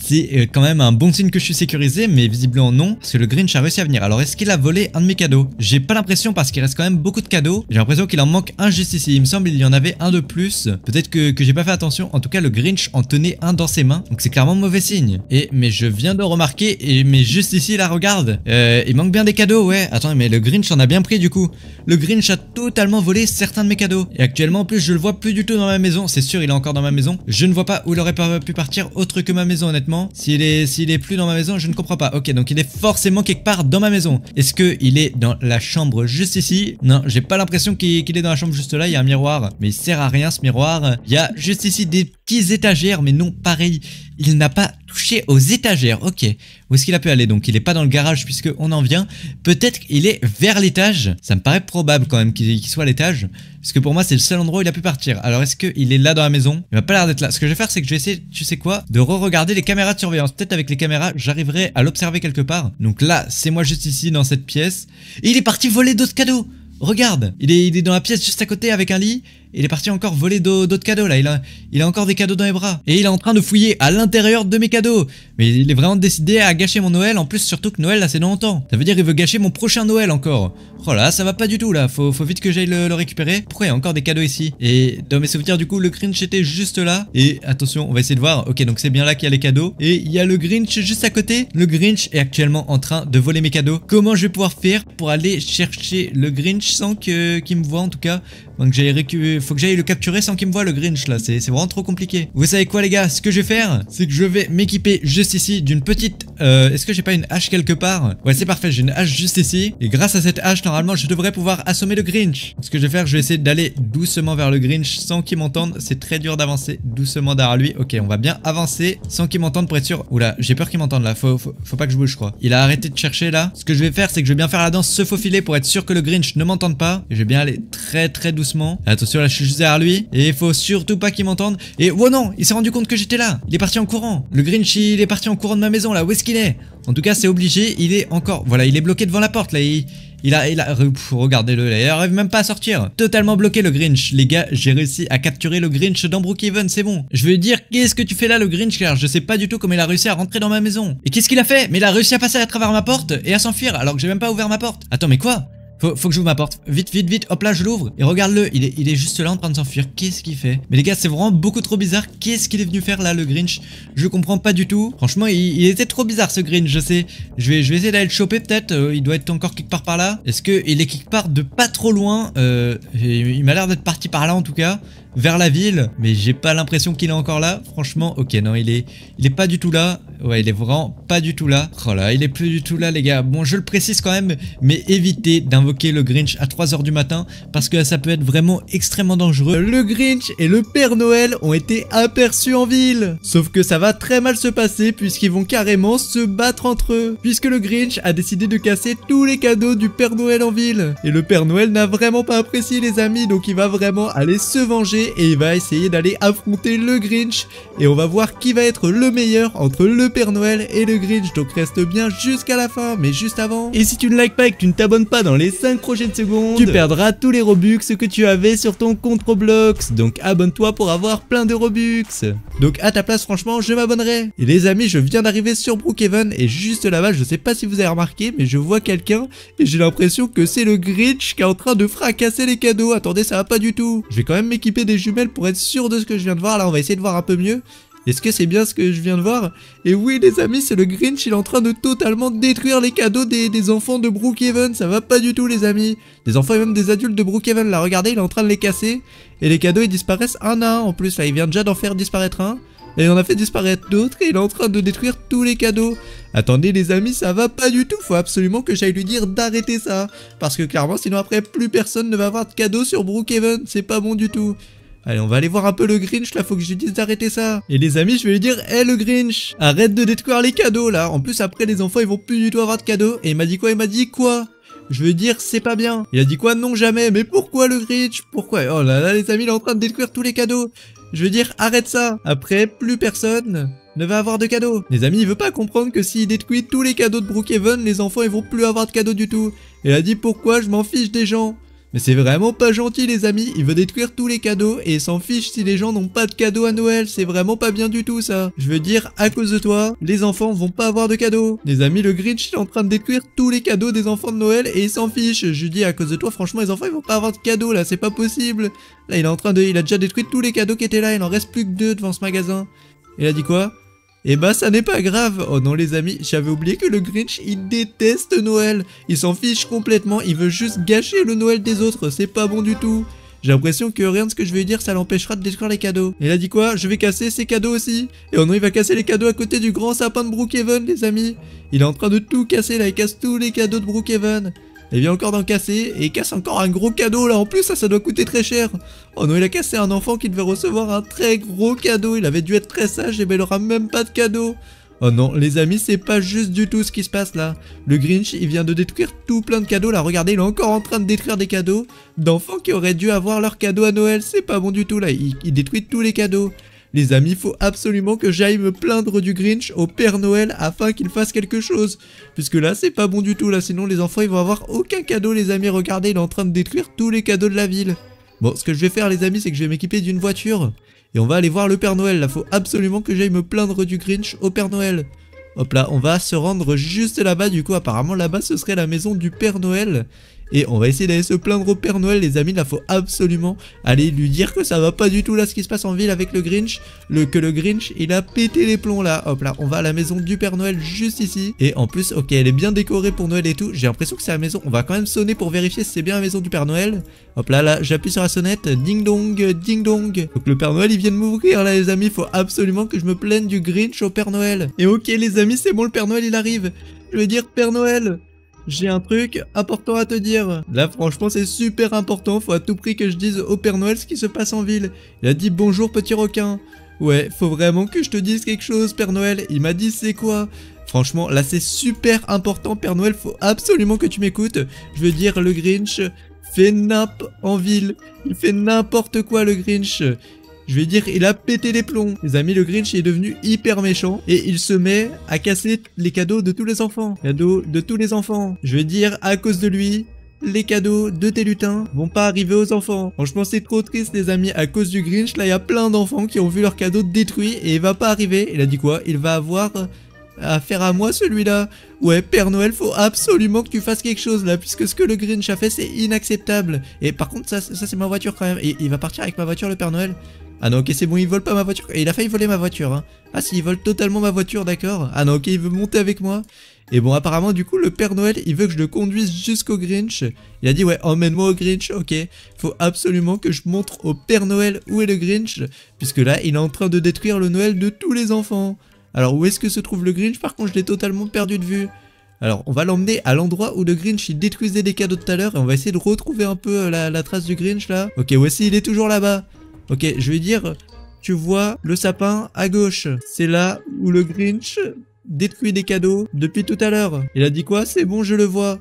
c'est quand même un bon signe que je suis sécurisé. Mais visiblement non. Parce que le Grinch a réussi à venir. Alors est-ce qu'il a volé un de mes cadeaux? J'ai pas l'impression parce qu'il reste quand même beaucoup de cadeaux. J'ai l'impression qu'il en manque un juste ici. Il me semble qu'il y en avait un de plus. Peut-être que j'ai pas fait attention. En tout cas, le Grinch en tenait un dans ses mains. Donc c'est clairement mauvais signe. Mais je viens de remarquer. Mais juste ici, là, regarde. Il manque bien des cadeaux, ouais. Attends, mais le Grinch en a bien pris du coup. Le Grinch a totalement volé certains de mes cadeaux. Et actuellement en plus je le vois plus du tout dans ma maison. C'est sûr il est encore dans ma maison. Je ne vois pas où il aurait pas pu partir autre que ma maison honnêtement. S'il est plus dans ma maison je ne comprends pas. Ok donc il est forcément quelque part dans ma maison. Est-ce qu'il est dans la chambre juste ici? Non j'ai pas l'impression qu'il est dans la chambre juste là. Il y a un miroir mais il sert à rien ce miroir. Il y a juste ici des petites étagères mais non pareil. Il n'a pas touché aux étagères. Ok. Où est-ce qu'il a pu aller? Donc il est pas dans le garage puisque on en vient. Peut-être qu'il est vers l'étage. Ça me paraît probable quand même qu'il soit à l'étage. Puisque pour moi c'est le seul endroit où il a pu partir. Alors est-ce qu'il est là dans la maison? Il va pas l'air d'être là. Ce que je vais faire c'est que je vais essayer, tu sais quoi, de re-regarder les caméras de surveillance. Peut-être avec les caméras j'arriverai à l'observer quelque part. Donc là c'est moi juste ici dans cette pièce. Et il est parti voler d'autres cadeaux. Regarde, il est dans la pièce juste à côté avec un lit. Il est parti encore voler d'autres cadeaux là, il a encore des cadeaux dans les bras. Et il est en train de fouiller à l'intérieur de mes cadeaux. Mais il est vraiment décidé à gâcher mon Noël. En plus surtout que Noël là c'est dans longtemps. Ça veut dire qu'il veut gâcher mon prochain Noël encore. Oh là ça va pas du tout là, faut vite que j'aille le récupérer. Pourquoi il y a encore des cadeaux ici? Et dans mes souvenirs du coup le Grinch était juste là. Et attention on va essayer de voir. Ok donc c'est bien là qu'il y a les cadeaux. Et il y a le Grinch juste à côté. Le Grinch est actuellement en train de voler mes cadeaux. Comment je vais pouvoir faire pour aller chercher le Grinch sans qu'il me voit en tout cas? Donc faut que j'aille le capturer sans qu'il me voie le Grinch là, c'est vraiment trop compliqué. Vous savez quoi les gars, ce que je vais faire, c'est que je vais m'équiper juste ici d'une petite... Est-ce que j'ai pas une hache quelque part? Ouais c'est parfait, j'ai une hache juste ici. Et grâce à cette hache, normalement je devrais pouvoir assommer le Grinch. Ce que je vais faire, je vais essayer d'aller doucement vers le Grinch sans qu'il m'entende. C'est très dur d'avancer doucement derrière lui. Ok, on va bien avancer sans qu'il m'entende pour être sûr. Oula, j'ai peur qu'il m'entende là, faut pas que je bouge je crois. Il a arrêté de chercher là. Ce que je vais faire, c'est que je vais bien faire la danse se faufiler pour être sûr que le Grinch ne m'entende pas. Et je vais bien aller très doucement. Attention là je suis juste derrière lui. Et il faut surtout pas qu'il m'entende. Et oh non, il s'est rendu compte que j'étais là. Il est parti en courant. Le Grinch il est parti en courant de ma maison là. Où est-ce qu'il est? En tout cas c'est obligé. Il est encore... Voilà il est bloqué devant la porte là. Regardez-le là, il arrive même pas à sortir. Totalement bloqué le Grinch. Les gars, j'ai réussi à capturer le Grinch dans Brookhaven, c'est bon. Je veux dire, qu'est-ce que tu fais là le Grinch car je sais pas du tout comment il a réussi à rentrer dans ma maison. Et qu'est-ce qu'il a fait? Mais il a réussi à passer à travers ma porte et à s'enfuir alors que j'ai même pas ouvert ma porte. Attends mais quoi? Faut que j'ouvre ma porte. Vite, hop là, je l'ouvre. Et regarde-le, il est juste là en train de s'enfuir. Qu'est-ce qu'il fait? Mais les gars, c'est vraiment beaucoup trop bizarre. Qu'est-ce qu'il est venu faire là, le Grinch? Je comprends pas du tout. Franchement, il était trop bizarre ce Grinch, je sais. Je vais essayer d'aller le choper peut-être. Il doit être encore quelque part par là. Est-ce qu'il est quelque part de pas trop loin? Il m'a l'air d'être parti par là en tout cas. Vers la ville. Mais j'ai pas l'impression qu'il est encore là. Franchement, ok, non, il est pas du tout là. Ouais, il est vraiment pas du tout là. Oh là, il est plus du tout là les gars. Bon, je le précise quand même, mais évitez d'invoquer le Grinch à 3 h du matin parce que ça peut être vraiment extrêmement dangereux. Le Grinch et le Père Noël ont été aperçus en ville. Sauf que ça va très mal se passer puisqu'ils vont carrément se battre entre eux. Puisque le Grinch a décidé de casser tous les cadeaux du Père Noël en ville. Et le Père Noël n'a vraiment pas apprécié les amis, donc il va vraiment aller se venger et il va essayer d'aller affronter le Grinch. Et on va voir qui va être le meilleur entre le Père Noël et le Grinch. Donc reste bien jusqu'à la fin, mais juste avant. Et si tu ne likes pas et que tu ne t'abonnes pas dans les 5 prochaines secondes, tu perdras tous les Robux que tu avais sur ton compte Roblox. Donc abonne-toi pour avoir plein de Robux. Donc à ta place franchement je m'abonnerai. Et les amis, je viens d'arriver sur Brookhaven et juste là-bas, je sais pas si vous avez remarqué, mais je vois quelqu'un et j'ai l'impression que c'est le Grinch qui est en train de fracasser les cadeaux. Attendez, ça va pas du tout. Je vais quand même m'équiper des jumelles pour être sûr de ce que je viens de voir. Là on va essayer de voir un peu mieux. Est-ce que c'est bien ce que je viens de voir? Et oui les amis, c'est le Grinch, il est en train de totalement détruire les cadeaux des enfants de Brookhaven. Ça va pas du tout les amis. Des enfants et même des adultes de Brookhaven, là regardez, il est en train de les casser. Et les cadeaux ils disparaissent un à un en plus. Là il vient déjà d'en faire disparaître un. Et il en a fait disparaître d'autres et il est en train de détruire tous les cadeaux. Attendez les amis, ça va pas du tout. Faut absolument que j'aille lui dire d'arrêter ça. Parce que clairement sinon après plus personne ne va avoir de cadeaux sur Brookhaven. C'est pas bon du tout. Allez, on va aller voir un peu le Grinch, là, faut que je lui dise d'arrêter ça. Et les amis, je vais lui dire, hé le Grinch, arrête de détruire les cadeaux, là. En plus, après, les enfants, ils vont plus du tout avoir de cadeaux. Et il m'a dit quoi? Il m'a dit quoi? Je veux dire, c'est pas bien. Il a dit quoi? Non, jamais. Mais pourquoi le Grinch? Pourquoi? Oh là là, les amis, il est en train de détruire tous les cadeaux. Je veux dire, arrête ça. Après, plus personne ne va avoir de cadeaux. Les amis, il veut pas comprendre que s'il détruit tous les cadeaux de Brookhaven, les enfants, ils vont plus avoir de cadeaux du tout. Et il a dit, pourquoi? Je m'en fiche des gens. Mais c'est vraiment pas gentil les amis, il veut détruire tous les cadeaux et il s'en fiche si les gens n'ont pas de cadeaux à Noël, c'est vraiment pas bien du tout ça. Je veux dire, à cause de toi, les enfants vont pas avoir de cadeaux. Les amis, le Grinch il est en train de détruire tous les cadeaux des enfants de Noël et il s'en fiche. Je lui dis, à cause de toi, franchement les enfants ils vont pas avoir de cadeaux là, c'est pas possible. Là il a déjà détruit tous les cadeaux qui étaient là, il en reste plus que 2 devant ce magasin. Il a dit quoi? Et bah ça n'est pas grave. Oh non les amis, j'avais oublié que le Grinch il déteste Noël. Il s'en fiche complètement, il veut juste gâcher le Noël des autres, c'est pas bon du tout. J'ai l'impression que rien de ce que je vais lui dire ça l'empêchera de détruire les cadeaux. Et il a dit quoi? Je vais casser ses cadeaux aussi. Et oh non il va casser les cadeaux à côté du grand sapin de Brookhaven les amis. Il est en train de tout casser là, il casse tous les cadeaux de Brookhaven. Il vient encore d'en casser et il casse encore un gros cadeau là. En plus ça doit coûter très cher. Oh non il a cassé un enfant qui devait recevoir un très gros cadeau. Il avait dû être très sage et ben il aura même pas de cadeau. Oh non les amis, c'est pas juste du tout ce qui se passe là. Le Grinch il vient de détruire tout plein de cadeaux là. Regardez, il est encore en train de détruire des cadeaux d'enfants qui auraient dû avoir leur cadeau à Noël. C'est pas bon du tout là, il détruit tous les cadeaux. Les amis, faut absolument que j'aille me plaindre du Grinch au Père Noël afin qu'il fasse quelque chose. Puisque là, c'est pas bon du tout là, sinon les enfants ils vont avoir aucun cadeau les amis. Regardez, il est en train de détruire tous les cadeaux de la ville. Bon, ce que je vais faire les amis, c'est que je vais m'équiper d'une voiture. Et on va aller voir le Père Noël, là, faut absolument que j'aille me plaindre du Grinch au Père Noël. Hop là, on va se rendre juste là-bas, du coup, apparemment là-bas ce serait la maison du Père Noël. Et on va essayer d'aller se plaindre au Père Noël les amis, là faut absolument aller lui dire que ça va pas du tout là ce qui se passe en ville avec le Grinch. Que le Grinch il a pété les plombs là. Hop là, on va à la maison du Père Noël juste ici. Et en plus, ok, elle est bien décorée pour Noël et tout. J'ai l'impression que c'est la maison, on va quand même sonner pour vérifier si c'est bien la maison du Père Noël. Hop là, là, j'appuie sur la sonnette, ding dong, ding dong. Donc le Père Noël il vient de m'ouvrir là les amis, faut absolument que je me plaigne du Grinch au Père Noël. Et ok les amis, c'est bon, le Père Noël il arrive. Je vais dire Père Noël, j'ai un truc important à te dire. Là franchement c'est super important, faut à tout prix que je dise au Père Noël ce qui se passe en ville. Il a dit bonjour petit requin. Ouais, faut vraiment que je te dise quelque chose Père Noël. Il m'a dit c'est quoi? Franchement là c'est super important Père Noël, faut absolument que tu m'écoutes. Je veux dire le Grinch fait nimp en ville. Il fait n'importe quoi le Grinch. Je vais dire, il a pété les plombs. Les amis, le Grinch est devenu hyper méchant et il se met à casser les cadeaux de tous les enfants. Cadeaux de tous les enfants. Je vais dire, à cause de lui, les cadeaux de tes lutins vont pas arriver aux enfants. Franchement, c'est trop triste, les amis. À cause du Grinch, là, il y a plein d'enfants qui ont vu leurs cadeaux détruits et il va pas arriver. Il a dit quoi? Il va avoir affaire à moi celui-là. Ouais, Père Noël, faut absolument que tu fasses quelque chose là, puisque ce que le Grinch a fait, c'est inacceptable. Et par contre, ça c'est ma voiture quand même. Et il va partir avec ma voiture, le Père Noël. Ah non, ok, c'est bon, il vole pas ma voiture. Et il a failli voler ma voiture, hein. Ah si, il vole totalement ma voiture, d'accord. Ah non, ok, il veut monter avec moi. Et bon, apparemment, du coup, le Père Noël, il veut que je le conduise jusqu'au Grinch. Il a dit, ouais, emmène-moi au Grinch, ok. Faut absolument que je montre au Père Noël où est le Grinch, puisque là, il est en train de détruire le Noël de tous les enfants. Alors où est-ce que se trouve le Grinch? Par contre je l'ai totalement perdu de vue. Alors on va l'emmener à l'endroit où le Grinch il détruisait des cadeaux tout à l'heure. Et on va essayer de retrouver un peu la trace du Grinch là. Ok, voici, il est toujours là-bas. Ok, je vais dire, tu vois le sapin à gauche. C'est là où le Grinch détruit des cadeaux depuis tout à l'heure. Il a dit quoi? C'est bon, je le vois.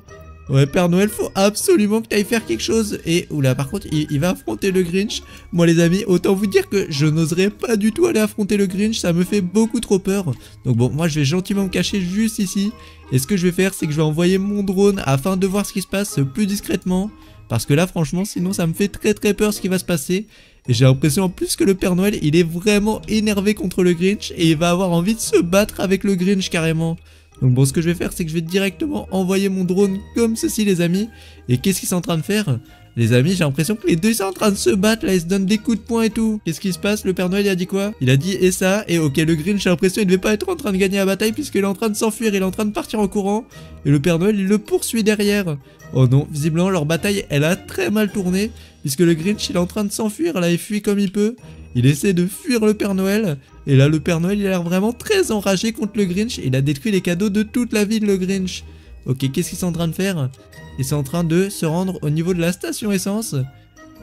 Ouais, Père Noël, faut absolument que tu ailles faire quelque chose. Et oula, par contre, il va affronter le Grinch. Moi, les amis, autant vous dire que je n'oserais pas du tout aller affronter le Grinch. Ça me fait beaucoup trop peur. Donc bon, moi, je vais gentiment me cacher juste ici. Et ce que je vais faire, c'est que je vais envoyer mon drone afin de voir ce qui se passe plus discrètement. Parce que là, franchement, sinon, ça me fait très très peur ce qui va se passer. Et j'ai l'impression en plus que le Père Noël, il est vraiment énervé contre le Grinch. Et il va avoir envie de se battre avec le Grinch carrément. Donc bon, ce que je vais faire, c'est que je vais directement envoyer mon drone comme ceci, les amis. Et qu'est-ce qu'ils sont en train de faire? Les amis, j'ai l'impression que les deux sont en train de se battre, là, ils se donnent des coups de poing et tout. Qu'est-ce qui se passe? Le Père Noël, il a dit quoi? Il a dit et ça, et ok, le Grinch, j'ai l'impression qu'il devait pas être en train de gagner la bataille puisqu'il est en train de s'enfuir, il est en train de partir en courant. Et le Père Noël, il le poursuit derrière. Oh non, visiblement, leur bataille, elle a très mal tourné puisque le Grinch, il est en train de s'enfuir, là, il fuit comme il peut. Il essaie de fuir le Père Noël. Et là, le Père Noël, il a l'air vraiment très enragé contre le Grinch. Il a détruit les cadeaux de toute la ville, le Grinch. Ok, qu'est-ce qu'ils sont en train de faire? Ils sont en train de se rendre au niveau de la station essence.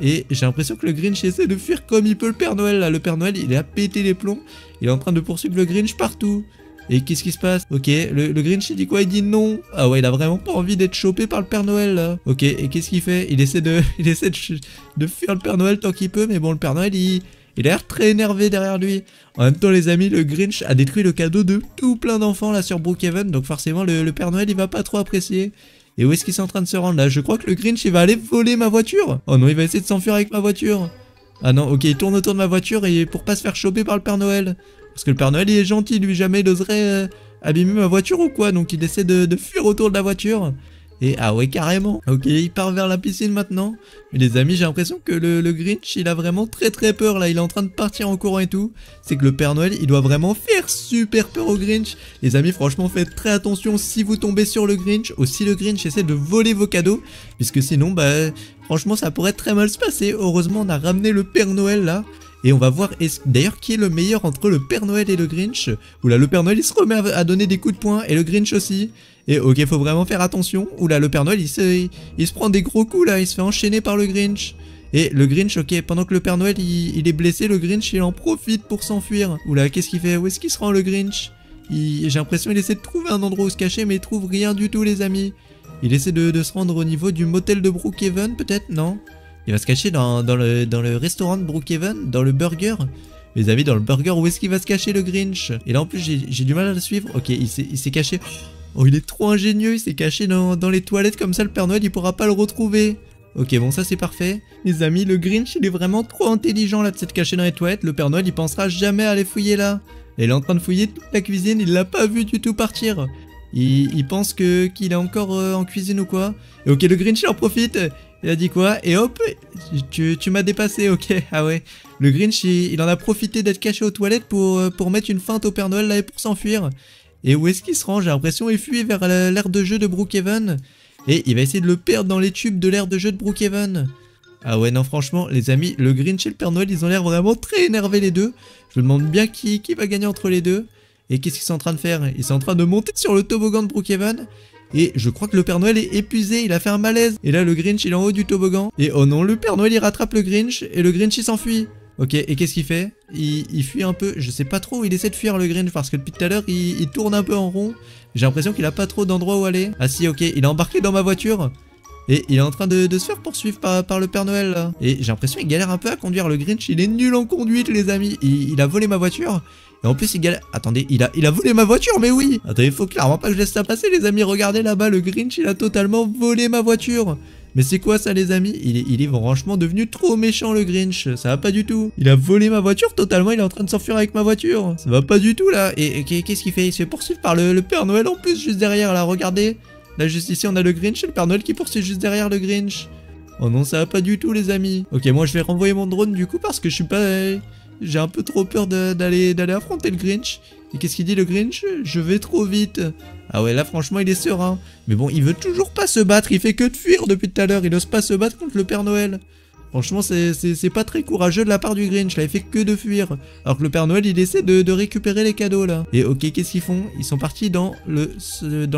Et j'ai l'impression que le Grinch essaie de fuir comme il peut le Père Noël. Là, le Père Noël, il a pété les plombs. Il est en train de poursuivre le Grinch partout. Et qu'est-ce qui se passe? Ok, le Grinch, il dit quoi? Il dit non. Ah ouais, il a vraiment pas envie d'être chopé par le Père Noël, là. Ok, et qu'est-ce qu'il fait? Il essaie de fuir le Père Noël tant qu'il peut. Mais bon, le Père Noël, il a l'air très énervé derrière lui. En même temps, les amis, le Grinch a détruit le cadeau de tout plein d'enfants là sur Brookhaven. Donc forcément, le Père Noël, il va pas trop apprécier. Et où est-ce qu'ils sont en train de se rendre là? Je crois que le Grinch, il va aller voler ma voiture. Oh non, il va essayer de s'enfuir avec ma voiture. Ah non, ok, il tourne autour de ma voiture et pour pas se faire choper par le Père Noël. Parce que le Père Noël, il est gentil, lui, jamais il oserait abîmer ma voiture ou quoi. Donc il essaie de fuir autour de la voiture. Et ah ouais, carrément. Ok, il part vers la piscine maintenant. Mais les amis, j'ai l'impression que le Grinch, il a vraiment très très peur là. Il est en train de partir en courant et tout. C'est que le Père Noël, il doit vraiment faire super peur au Grinch. Les amis, franchement, faites très attention si vous tombez sur le Grinch ou si le Grinch essaie de voler vos cadeaux. Puisque sinon, bah, franchement, ça pourrait très mal se passer. Heureusement, on a ramené le Père Noël là. Et on va voir d'ailleurs qui est le meilleur entre le Père Noël et le Grinch. Oula, le Père Noël il se remet à donner des coups de poing et le Grinch aussi. Et ok, faut vraiment faire attention. Oula, le Père Noël il se prend des gros coups là, il se fait enchaîner par le Grinch. Et le Grinch, ok, pendant que le Père Noël il est blessé, le Grinch il en profite pour s'enfuir. Oula, qu'est-ce qu'il fait? Où est-ce qu'il se rend le Grinch? J'ai l'impression qu'il essaie de trouver un endroit où se cacher, mais il trouve rien du tout, les amis. Il essaie de se rendre au niveau du motel de Brookhaven, peut-être? Non? Il va se cacher dans le restaurant de Brookhaven, dans le burger. Les amis, dans le burger, où est-ce qu'il va se cacher le Grinch? Et là en plus j'ai du mal à le suivre. Ok, il s'est caché. Oh, il est trop ingénieux, il s'est caché dans les toilettes, comme ça le Père Noël il pourra pas le retrouver. Ok, bon ça c'est parfait. Les amis, le Grinch il est vraiment trop intelligent là de s'être caché dans les toilettes. Le Père Noël il pensera jamais à aller fouiller là. Et il est en train de fouiller toute la cuisine, il l'a pas vu du tout partir. Il pense qu'il est encore en cuisine ou quoi. Et ok, le Grinch il en profite. Il a dit quoi? Et hop, tu m'as dépassé, ok. Ah ouais. Le Grinch, il en a profité d'être caché aux toilettes pour mettre une feinte au Père Noël là et pour s'enfuir. Et où est-ce qu'il se rend? J'ai l'impression qu'il fuit vers l'aire de jeu de Brookhaven. Et il va essayer de le perdre dans les tubes de l'aire de jeu de Brookhaven. Ah ouais, non, franchement, les amis, le Grinch et le Père Noël, ils ont l'air vraiment très énervés les deux. Je me demande bien qui va gagner entre les deux. Et qu'est-ce qu'ils sont en train de faire? Ils sont en train de monter sur le toboggan de Brookhaven. Et je crois que le Père Noël est épuisé, il a fait un malaise. Et là, le Grinch, il est en haut du toboggan. Et oh non, le Père Noël, il rattrape le Grinch. Et le Grinch, il s'enfuit. Ok, et qu'est-ce qu'il fait? Il fuit un peu. Je sais pas trop où il essaie de fuir le Grinch. Parce que depuis tout à l'heure, il tourne un peu en rond. J'ai l'impression qu'il a pas trop d'endroit où aller. Ah si, ok, il est embarqué dans ma voiture. Et il est en train de se faire poursuivre par le Père Noël là. Et j'ai l'impression qu'il galère un peu à conduire. Le Grinch, il est nul en conduite, les amis. Il a volé ma voiture. Et en plus il galère. Attendez, il a volé ma voiture, mais oui. Attendez, il faut clairement pas que je laisse ça passer, les amis. Regardez là-bas, le Grinch, il a totalement volé ma voiture. Mais c'est quoi ça, les amis? Il est franchement devenu trop méchant, le Grinch. Ça va pas du tout. Il a volé ma voiture totalement. Il est en train de s'enfuir avec ma voiture. Ça va pas du tout là. Et qu'est-ce qu'il fait? Il se fait poursuivre par le Père Noël en plus, juste derrière là. Regardez. Là, juste ici, on a le Grinch et le Père Noël qui poursuit juste derrière le Grinch. Oh non, ça va pas du tout, les amis. Ok, moi, je vais renvoyer mon drone du coup parce que je suis pas... J'ai un peu trop peur d'aller affronter le Grinch. Et qu'est-ce qu'il dit, le Grinch? Je vais trop vite. Ah ouais, là, franchement, il est serein. Mais bon, il veut toujours pas se battre. Il fait que de fuir depuis tout à l'heure. Il ose pas se battre contre le Père Noël. Franchement, c'est pas très courageux de la part du Grinch, là, il fait que de fuir. Alors que le Père Noël, il essaie de récupérer les cadeaux, là. Et ok, qu'est-ce qu'ils font? Ils sont partis dans le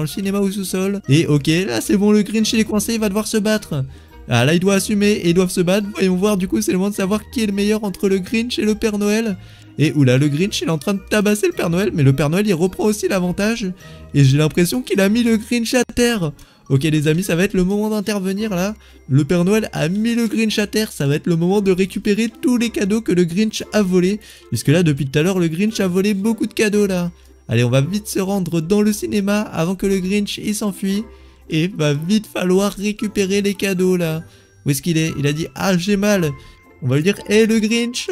cinéma au sous-sol. Et ok, là, c'est bon, le Grinch, il est coincé, il va devoir se battre. Ah, là, il doit assumer et ils doivent se battre. Voyons voir, du coup, c'est le moment de savoir qui est le meilleur entre le Grinch et le Père Noël. Et oula, le Grinch, il est en train de tabasser le Père Noël, mais le Père Noël, il reprend aussi l'avantage. Et j'ai l'impression qu'il a mis le Grinch à terre. Ok les amis, ça va être le moment d'intervenir là. Le Père Noël a mis le Grinch à terre, ça va être le moment de récupérer tous les cadeaux que le Grinch a volés. Puisque là, depuis tout à l'heure, le Grinch a volé beaucoup de cadeaux là. Allez, on va vite se rendre dans le cinéma avant que le Grinch il s'enfuit. Et va vite falloir récupérer les cadeaux là. Où est-ce qu'il est? Il a dit, ah j'ai mal. On va lui dire, hé le Grinch,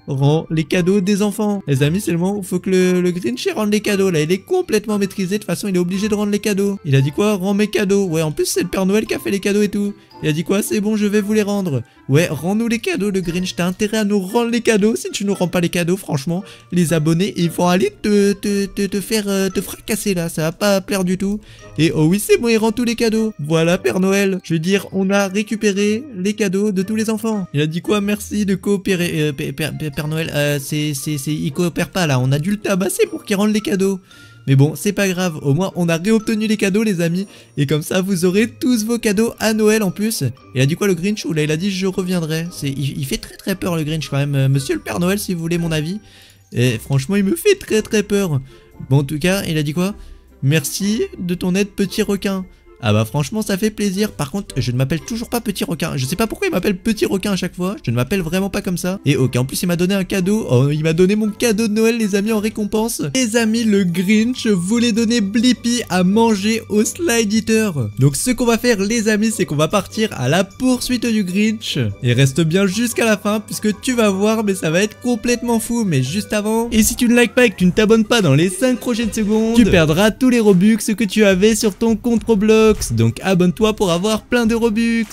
rends les cadeaux des enfants. Les amis, c'est le moment où il faut que le Grinch rende les cadeaux. Là, il est complètement maîtrisé. De toute façon, il est obligé de rendre les cadeaux. Il a dit quoi? Rends mes cadeaux. Ouais, en plus, c'est le Père Noël qui a fait les cadeaux et tout. Il a dit quoi? C'est bon, je vais vous les rendre. Ouais, rends-nous les cadeaux, le Grinch. T'as intérêt à nous rendre les cadeaux. Si tu nous rends pas les cadeaux, franchement, les abonnés, ils vont aller te faire te fracasser là. Ça va pas plaire du tout. Et oh oui, c'est bon, il rend tous les cadeaux. Voilà, Père Noël. Je veux dire, on a récupéré les cadeaux de tous les enfants. Il a dit quoi? Merci de coopérer. Père Noël, il coopère pas là. On a dû le tabasser pour qu'il rende les cadeaux. Mais bon, c'est pas grave, au moins on a réobtenu les cadeaux les amis. Et comme ça vous aurez tous vos cadeaux à Noël en plus. Il a dit quoi le Grinch? Oula, il a dit je reviendrai. Il fait très très peur le Grinch quand même. Monsieur le Père Noël si vous voulez mon avis. Et franchement il me fait très très peur. Bon en tout cas il a dit quoi? Merci de ton aide petit requin. Ah bah franchement ça fait plaisir. Par contre je ne m'appelle toujours pas petit requin. Je sais pas pourquoi il m'appelle petit requin à chaque fois. Je ne m'appelle vraiment pas comme ça. Et ok, en plus il m'a donné un cadeau. Oh, il m'a donné mon cadeau de Noël les amis en récompense. Les amis, le Grinch voulait donner Blippi à manger au Slide Eater. Donc ce qu'on va faire les amis, c'est qu'on va partir à la poursuite du Grinch. Et reste bien jusqu'à la fin puisque tu vas voir, mais ça va être complètement fou. Mais juste avant, et si tu ne likes pas et que tu ne t'abonnes pas dans les 5 prochaines secondes, tu perdras tous les Robux que tu avais sur ton compte Roblox. Donc abonne-toi pour avoir plein de Robux.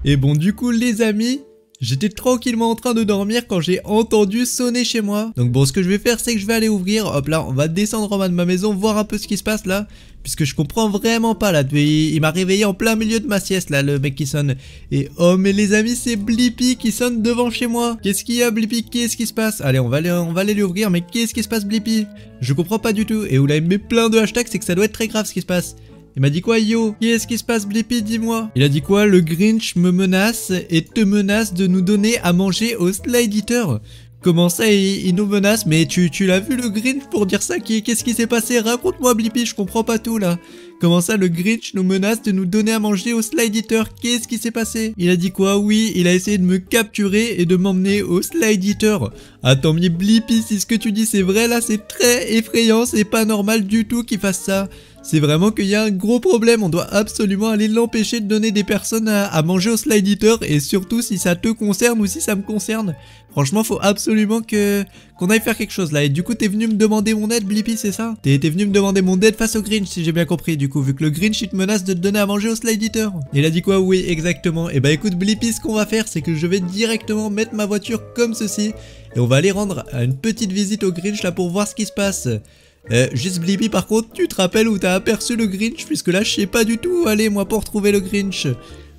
Et bon du coup les amis, j'étais tranquillement en train de dormir quand j'ai entendu sonner chez moi. Donc bon, ce que je vais faire c'est que je vais aller ouvrir. Hop là, on va descendre en bas de ma maison, voir un peu ce qui se passe là. Puisque je comprends vraiment pas là. Il m'a réveillé en plein milieu de ma sieste là, le mec qui sonne. Et oh mais les amis, c'est Blippi qui sonne devant chez moi. Qu'est-ce qu'il y a Blippi? Qu'est-ce qui se passe? Allez, on va aller lui ouvrir. Mais qu'est-ce qui se passe Blippi? Je comprends pas du tout. Et où là il met plein de hashtags, c'est que ça doit être très grave ce qui se passe. Il m'a dit quoi yo? Qu'est-ce qui se passe Blippi, dis-moi? Il a dit quoi? Le Grinch me menace et te menace de nous donner à manger au Slide Eater. Comment ça il nous menace? Mais tu l'as vu le Grinch pour dire ça? Qu'est-ce qui s'est passé? Raconte-moi Blippi, je comprends pas tout là. Comment ça le Grinch nous menace de nous donner à manger au Slide Eater? Qu'est-ce qui s'est passé? Il a dit quoi? Oui, il a essayé de me capturer et de m'emmener au Slide Eater. Attends mais Blippi, si ce que tu dis c'est vrai là, c'est très effrayant, c'est pas normal du tout qu'il fasse ça. C'est vraiment qu'il y a un gros problème, on doit absolument aller l'empêcher de donner des personnes à manger au Slide Eater. Et surtout si ça te concerne ou si ça me concerne. Franchement faut absolument qu'on aille faire quelque chose là. Et du coup t'es venu me demander mon aide Blippi, c'est ça? T'es venu me demander mon aide face au Grinch si j'ai bien compris du coup. Vu que le Grinch il te menace de te donner à manger au Slide Eater. Il a dit quoi? Oui exactement. Et bah écoute Blippi, ce qu'on va faire c'est que je vais directement mettre ma voiture comme ceci. Et on va aller rendre une petite visite au Grinch là pour voir ce qui se passe. Juste Blippi par contre, tu te rappelles où t'as aperçu le Grinch? Puisque là je sais pas du tout où aller moi pour trouver le Grinch.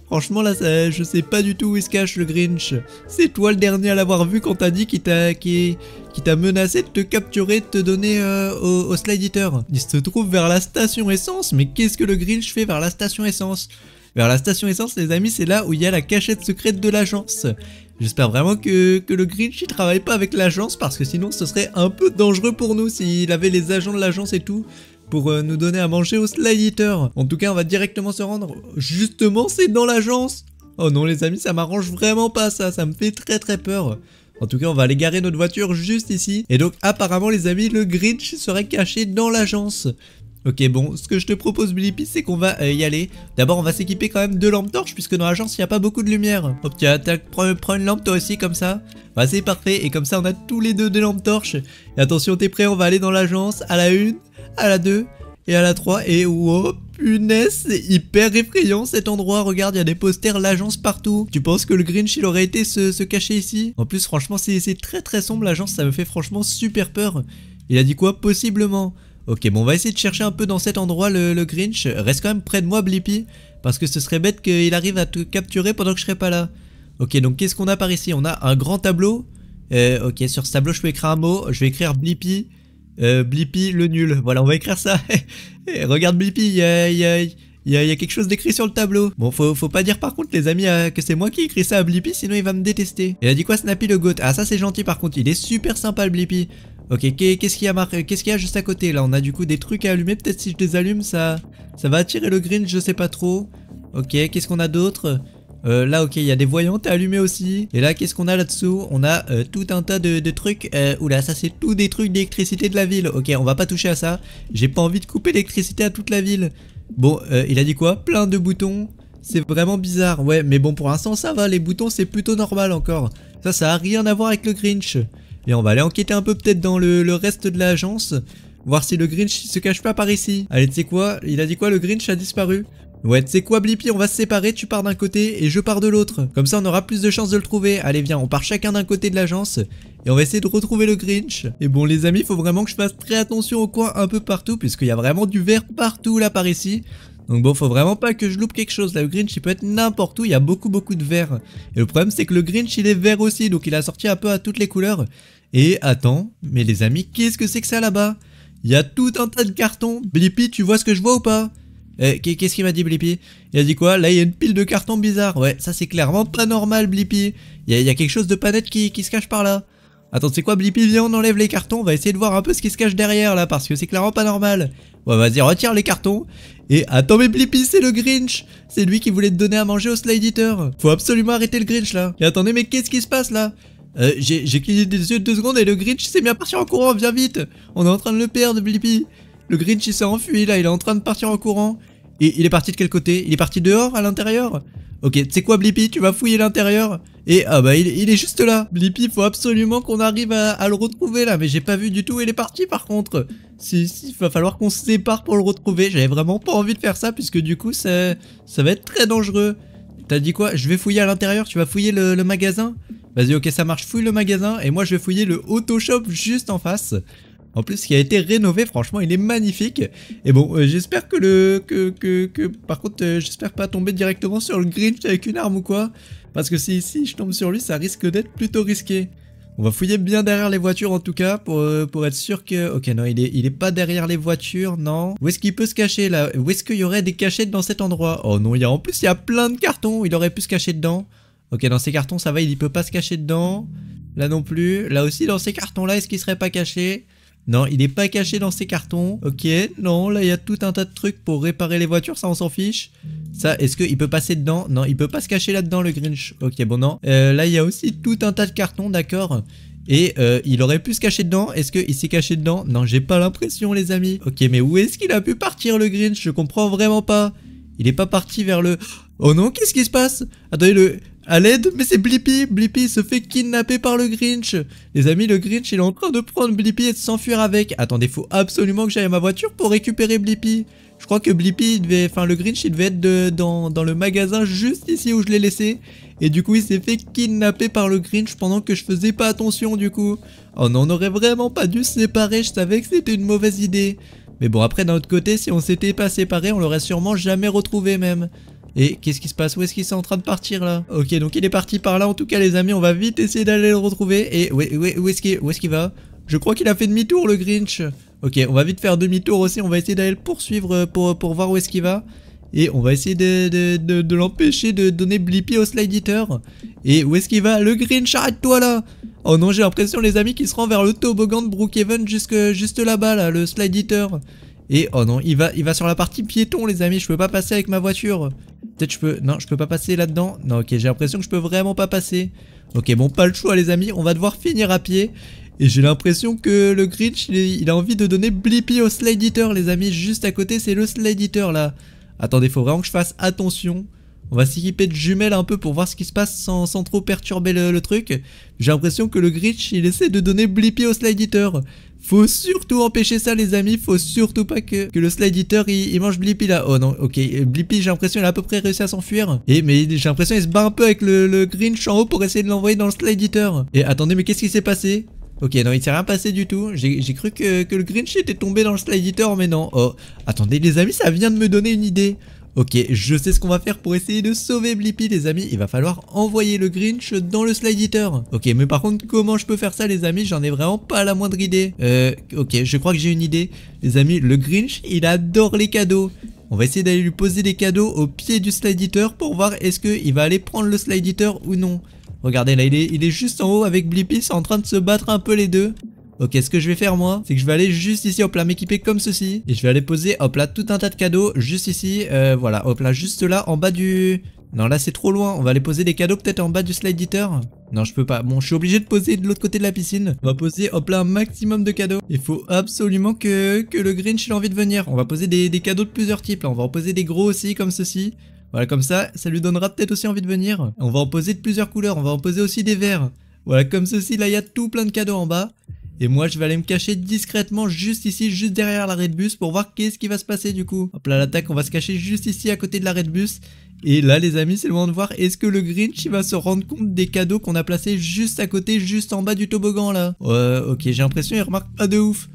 Franchement là je sais pas du tout où il se cache le Grinch. C'est toi le dernier à l'avoir vu quand t'as dit qu'il t'a menacé de te capturer, de te donner au Slide Eater. Il se trouve vers la station essence. Mais qu'est-ce que le Grinch fait vers la station essence? Vers la station essence les amis, c'est là où il y a la cachette secrète de l'agence. J'espère vraiment que le Grinch il travaille pas avec l'agence parce que sinon ce serait un peu dangereux pour nous s'il avait les agents de l'agence et tout pour nous donner à manger au Slide Eater. En tout cas on va directement se rendre. Justement c'est dans l'agence. Oh non les amis, ça m'arrange vraiment pas ça me fait très très peur. En tout cas on va aller garer notre voiture juste ici. Et donc apparemment les amis, le Grinch serait caché dans l'agence. Ok bon, ce que je te propose Blippi c'est qu'on va y aller. D'abord on va s'équiper quand même de lampes torches puisque dans l'agence il n'y a pas beaucoup de lumière. Hop tiens, prends une lampe toi aussi comme ça. Bah c'est parfait et comme ça on a tous les deux des lampes torches. Et attention t'es prêt, on va aller dans l'agence à la 1, à la 2 et à la 3. Et wow punaise, c'est hyper effrayant cet endroit. Regarde, il y a des posters l'agence partout. Tu penses que le Grinch il aurait été se cacher ici? En plus franchement c'est très très sombre l'agence, ça me fait franchement super peur. Il a dit quoi? Possiblement. Ok, bon, on va essayer de chercher un peu dans cet endroit le Grinch. Reste quand même près de moi, Blippi. Parce que ce serait bête qu'il arrive à te capturer pendant que je serai pas là. Ok, donc qu'est-ce qu'on a par ici? On a un grand tableau. Ok, sur ce tableau, je peux écrire un mot. Je vais écrire Blippi. Blippi le nul. Voilà, on va écrire ça. Regarde Blippi, il y a quelque chose d'écrit sur le tableau. Bon, faut pas dire par contre, les amis, que c'est moi qui ai écrit ça à Blippi, sinon il va me détester. Il a dit quoi, Snappy le goat? Ah, ça c'est gentil par contre, il est super sympa le Blippi. Ok, qu'est-ce qu'il y a qu'est-ce qu'il y a juste à côté là? On a du coup des trucs à allumer, peut-être si je les allume, ça va attirer le Grinch, je sais pas trop. Ok, qu'est-ce qu'on a d'autre? Là, ok, il y a des voyantes à allumer aussi. Et là, qu'est-ce qu'on a là-dessous? On a tout un tas de trucs. Oula, ça c'est tout des trucs d'électricité de la ville. Ok, on va pas toucher à ça. J'ai pas envie de couper l'électricité à toute la ville. Bon, il a dit quoi? Plein de boutons. C'est vraiment bizarre. Ouais, mais bon, pour l'instant, ça va. Les boutons, c'est plutôt normal encore. Ça a rien à voir avec le Grinch. Et on va aller enquêter un peu peut-être dans le reste de l'agence. Voir si le Grinch il se cache pas par ici. Allez, tu sais quoi? Il a dit quoi? Le Grinch a disparu. Ouais, tu sais quoi Blippi, on va se séparer, tu pars d'un côté et je pars de l'autre. Comme ça on aura plus de chances de le trouver. Allez viens, on part chacun d'un côté de l'agence et on va essayer de retrouver le Grinch. Et bon les amis, il faut vraiment que je fasse très attention aux coins un peu partout puisqu'il y a vraiment du verre partout là par ici. Donc bon, faut vraiment pas que je loupe quelque chose là. Le Grinch il peut être n'importe où, il y a beaucoup de verre. Et le problème c'est que le Grinch il est vert aussi, donc il a sorti un peu à toutes les couleurs. Et attends, mais les amis, qu'est-ce que c'est que ça là-bas? Il y a tout un tas de cartons. Blippi, tu vois ce que je vois ou pas? Qu'est-ce qu'il m'a dit Blippi? Il a dit quoi? Là il y a une pile de cartons bizarres. Ouais, ça c'est clairement pas normal Blippi. Il y a quelque chose de pas net qui se cache par là. Attends, c'est quoi Blippi? Viens, on enlève les cartons. On va essayer de voir un peu ce qui se cache derrière là, parce que c'est clairement pas normal. Ouais, vas-y, retire les cartons. Et attends, mais Blippi, c'est le Grinch. C'est lui qui voulait te donner à manger au Slide Eater. Faut absolument arrêter le Grinch là. Et attendez, mais qu'est-ce qui se passe là? J'ai cligné des yeux 2 secondes et le Grinch s'est mis à partir en courant. Viens vite. On est en train de le perdre Blippi. Le Grinch il s'est enfui là, il est en train de partir en courant. Et il est parti de quel côté? Il est parti dehors, à l'intérieur? Ok, tu sais quoi Blippi, tu vas fouiller l'intérieur. Et ah bah il est juste là. Blippi, faut absolument qu'on arrive à le retrouver là. Mais j'ai pas vu du tout où il est parti par contre. Si, va falloir qu'on se sépare pour le retrouver. J'avais vraiment pas envie de faire ça puisque du coup ça va être très dangereux. T'as dit quoi? Je vais fouiller à l'intérieur, tu vas fouiller le magasin? Vas-y, ok, ça marche, fouille le magasin. Et moi je vais fouiller le auto shop juste en face. En plus, qui a été rénové, franchement, il est magnifique. Et bon, j'espère que par contre, j'espère pas tomber directement sur le Grinch avec une arme ou quoi. Parce que si je tombe sur lui, ça risque d'être plutôt risqué. On va fouiller bien derrière les voitures en tout cas, pour être sûr que... Ok, non, il est pas derrière les voitures, non. Où est-ce qu'il peut se cacher là? Où est-ce qu'il y aurait des cachettes dans cet endroit? Oh non, en plus, il y a plein de cartons, il aurait pu se cacher dedans. Ok, dans ces cartons, ça va, il peut pas se cacher dedans. Là non plus. Là aussi, dans ces cartons-là, est-ce qu'il serait pas caché? Non, il est pas caché dans ces cartons. Ok, non, là il y a tout un tas de trucs pour réparer les voitures, ça on s'en fiche. Ça, est-ce qu'il peut passer dedans? Non, il peut pas se cacher là-dedans le Grinch. Ok, bon non. Là il y a aussi tout un tas de cartons, d'accord. Et il aurait pu se cacher dedans. Est-ce qu'il s'est caché dedans? Non, j'ai pas l'impression les amis. Ok, mais où est-ce qu'il a pu partir le Grinch? Je comprends vraiment pas. Il est pas parti vers le... Oh non, qu'est-ce qui se passe? Attendez, à l'aide, mais c'est Blippi. Blippi se fait kidnapper par le Grinch. Les amis, le Grinch il est en train de prendre Blippi et de s'enfuir avec. Attendez, faut absolument que j'aille à ma voiture pour récupérer Blippi. Je crois que Blippi, le Grinch il devait être dans le magasin juste ici où je l'ai laissé. Et du coup il s'est fait kidnapper par le Grinch pendant que je faisais pas attention du coup. Oh non, on aurait vraiment pas dû se séparer, je savais que c'était une mauvaise idée. Mais bon, après d'un autre côté, si on s'était pas séparés, on l'aurait sûrement jamais retrouvé même. Et qu'est-ce qui se passe? Où est-ce qu'il est en train de partir là? Ok, donc il est parti par là en tout cas les amis, on va vite essayer d'aller le retrouver. Et où est-ce qu'il va? Je crois qu'il a fait demi-tour le Grinch. Ok, on va vite faire demi-tour aussi, on va essayer d'aller le poursuivre pour voir où est-ce qu'il va. Et on va essayer de l'empêcher de donner Blippi au Slide Eater. Et où est-ce qu'il va? Le Grinch, arrête-toi là! Oh non, j'ai l'impression les amis qu'il se rend vers le toboggan de Brookhaven juste là-bas là, le Slide Eater. Et oh non, il va sur la partie piéton les amis, je peux pas passer avec ma voiture. Peut-être je peux... Non, je peux pas passer là-dedans. Non, ok, j'ai l'impression que je peux vraiment pas passer. Ok, bon, pas le choix les amis, on va devoir finir à pied. Et j'ai l'impression que le Grinch, il a envie de donner Blippi au Slide Eater les amis. Juste à côté, c'est le Slide Eater là. Attendez, faut vraiment que je fasse attention. On va s'équiper de jumelles un peu pour voir ce qui se passe sans trop perturber le truc. J'ai l'impression que le Grinch, il essaie de donner Blippi au Slide Eater. Faut surtout empêcher ça les amis, faut surtout pas que le Slide Eater il mange Blippi là. Oh non, ok, Blippi j'ai l'impression il a à peu près réussi à s'enfuir. Mais j'ai l'impression il se bat un peu avec le Grinch en haut pour essayer de l'envoyer dans le Slide Eater. Et attendez, mais qu'est-ce qui s'est passé? Ok, non, il s'est rien passé du tout. J'ai cru que le Grinch était tombé dans le Slide Eater, mais non. Oh, attendez les amis, ça vient de me donner une idée. Ok, je sais ce qu'on va faire pour essayer de sauver Blippi les amis. Il va falloir envoyer le Grinch dans le slide eater. Ok, mais par contre comment je peux faire ça les amis? J'en ai vraiment pas la moindre idée. Ok, je crois que j'ai une idée. Les amis, le Grinch il adore les cadeaux. On va essayer d'aller lui poser des cadeaux au pied du slide eater pour voir est-ce qu'il va aller prendre le slide eater ou non. Regardez là, il est juste en haut avec Blippi, c'est en train de se battre un peu les deux. Ok, ce que je vais faire moi, c'est que je vais aller juste ici, hop là, m'équiper comme ceci. Et je vais aller poser, hop là, tout un tas de cadeaux juste ici. Voilà, hop là, juste là, en bas du... Non, là c'est trop loin, on va aller poser des cadeaux peut-être en bas du slide eater. Non, je peux pas, bon, je suis obligé de poser de l'autre côté de la piscine. On va poser, hop là, un maximum de cadeaux. Il faut absolument que le Grinch ait envie de venir. On va poser des cadeaux de plusieurs types, là. On va en poser des gros aussi, comme ceci. Voilà, comme ça lui donnera peut-être aussi envie de venir. On va en poser de plusieurs couleurs, on va en poser aussi des verts. Voilà, comme ceci, là il y a tout plein de cadeaux en bas. Et moi je vais aller me cacher discrètement juste ici, juste derrière l'arrêt de bus pour voir qu'est-ce qui va se passer du coup. Hop là l'attaque, on va se cacher juste ici à côté de l'arrêt de bus. Et là les amis c'est le moment de voir est-ce que le Grinch il va se rendre compte des cadeaux qu'on a placés juste à côté, juste en bas du toboggan là. Ok, j'ai l'impression il remarque pas de ouf.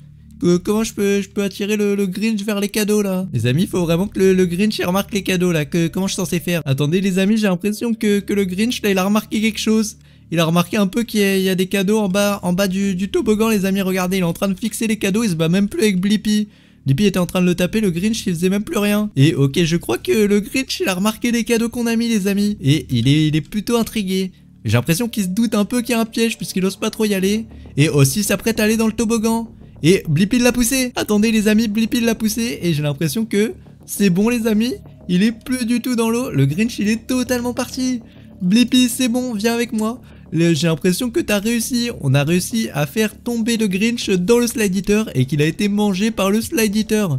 Comment je peux attirer le Grinch vers les cadeaux là? Les amis, il faut vraiment que le Grinch il remarque les cadeaux là. Comment je suis censé faire? Attendez les amis, j'ai l'impression que le Grinch là il a remarqué quelque chose. Il a remarqué un peu qu'il y a des cadeaux en bas du toboggan les amis, regardez, il est en train de fixer les cadeaux, il se bat même plus avec Blippi. Blippi était en train de le taper, le Grinch il faisait même plus rien. Et ok, je crois que le Grinch il a remarqué les cadeaux qu'on a mis les amis. Et il est plutôt intrigué. J'ai l'impression qu'il se doute un peu qu'il y a un piège puisqu'il ose pas trop y aller. Et aussi s'apprête à aller dans le toboggan. Et Blippi l'a poussé. Attendez les amis, Blippi l'a poussé. Et j'ai l'impression que c'est bon les amis. Il est plus du tout dans l'eau. Le Grinch il est totalement parti. Blippi c'est bon, viens avec moi. J'ai l'impression que t'as réussi. On a réussi à faire tomber le Grinch dans le slide eater et qu'il a été mangé par le slide eater.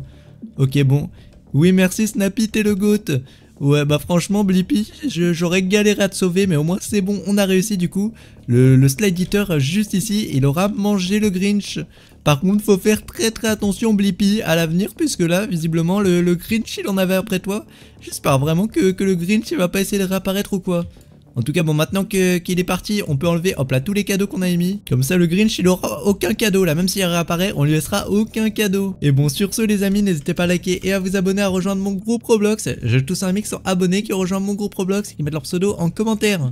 Ok bon. Oui merci Snappy, t'es le GOAT. Ouais bah franchement Blippi, j'aurais galéré à te sauver mais au moins c'est bon, on a réussi du coup. Le slide eater juste ici, il aura mangé le Grinch. Par contre faut faire très très attention Blippi à l'avenir puisque là visiblement le Grinch il en avait après toi. J'espère vraiment que le Grinch il va pas essayer de réapparaître ou quoi. En tout cas bon maintenant qu'il est parti on peut enlever hop là tous les cadeaux qu'on a émis. Comme ça le Grinch il aura aucun cadeau là, même s'il réapparaît on lui laissera aucun cadeau. Et bon sur ce les amis n'hésitez pas à liker et à vous abonner à rejoindre mon groupe Roblox. J'ai tous un amis qui sont abonnés qui ont rejoint mon groupe Roblox et qui mettent leur pseudo en commentaire.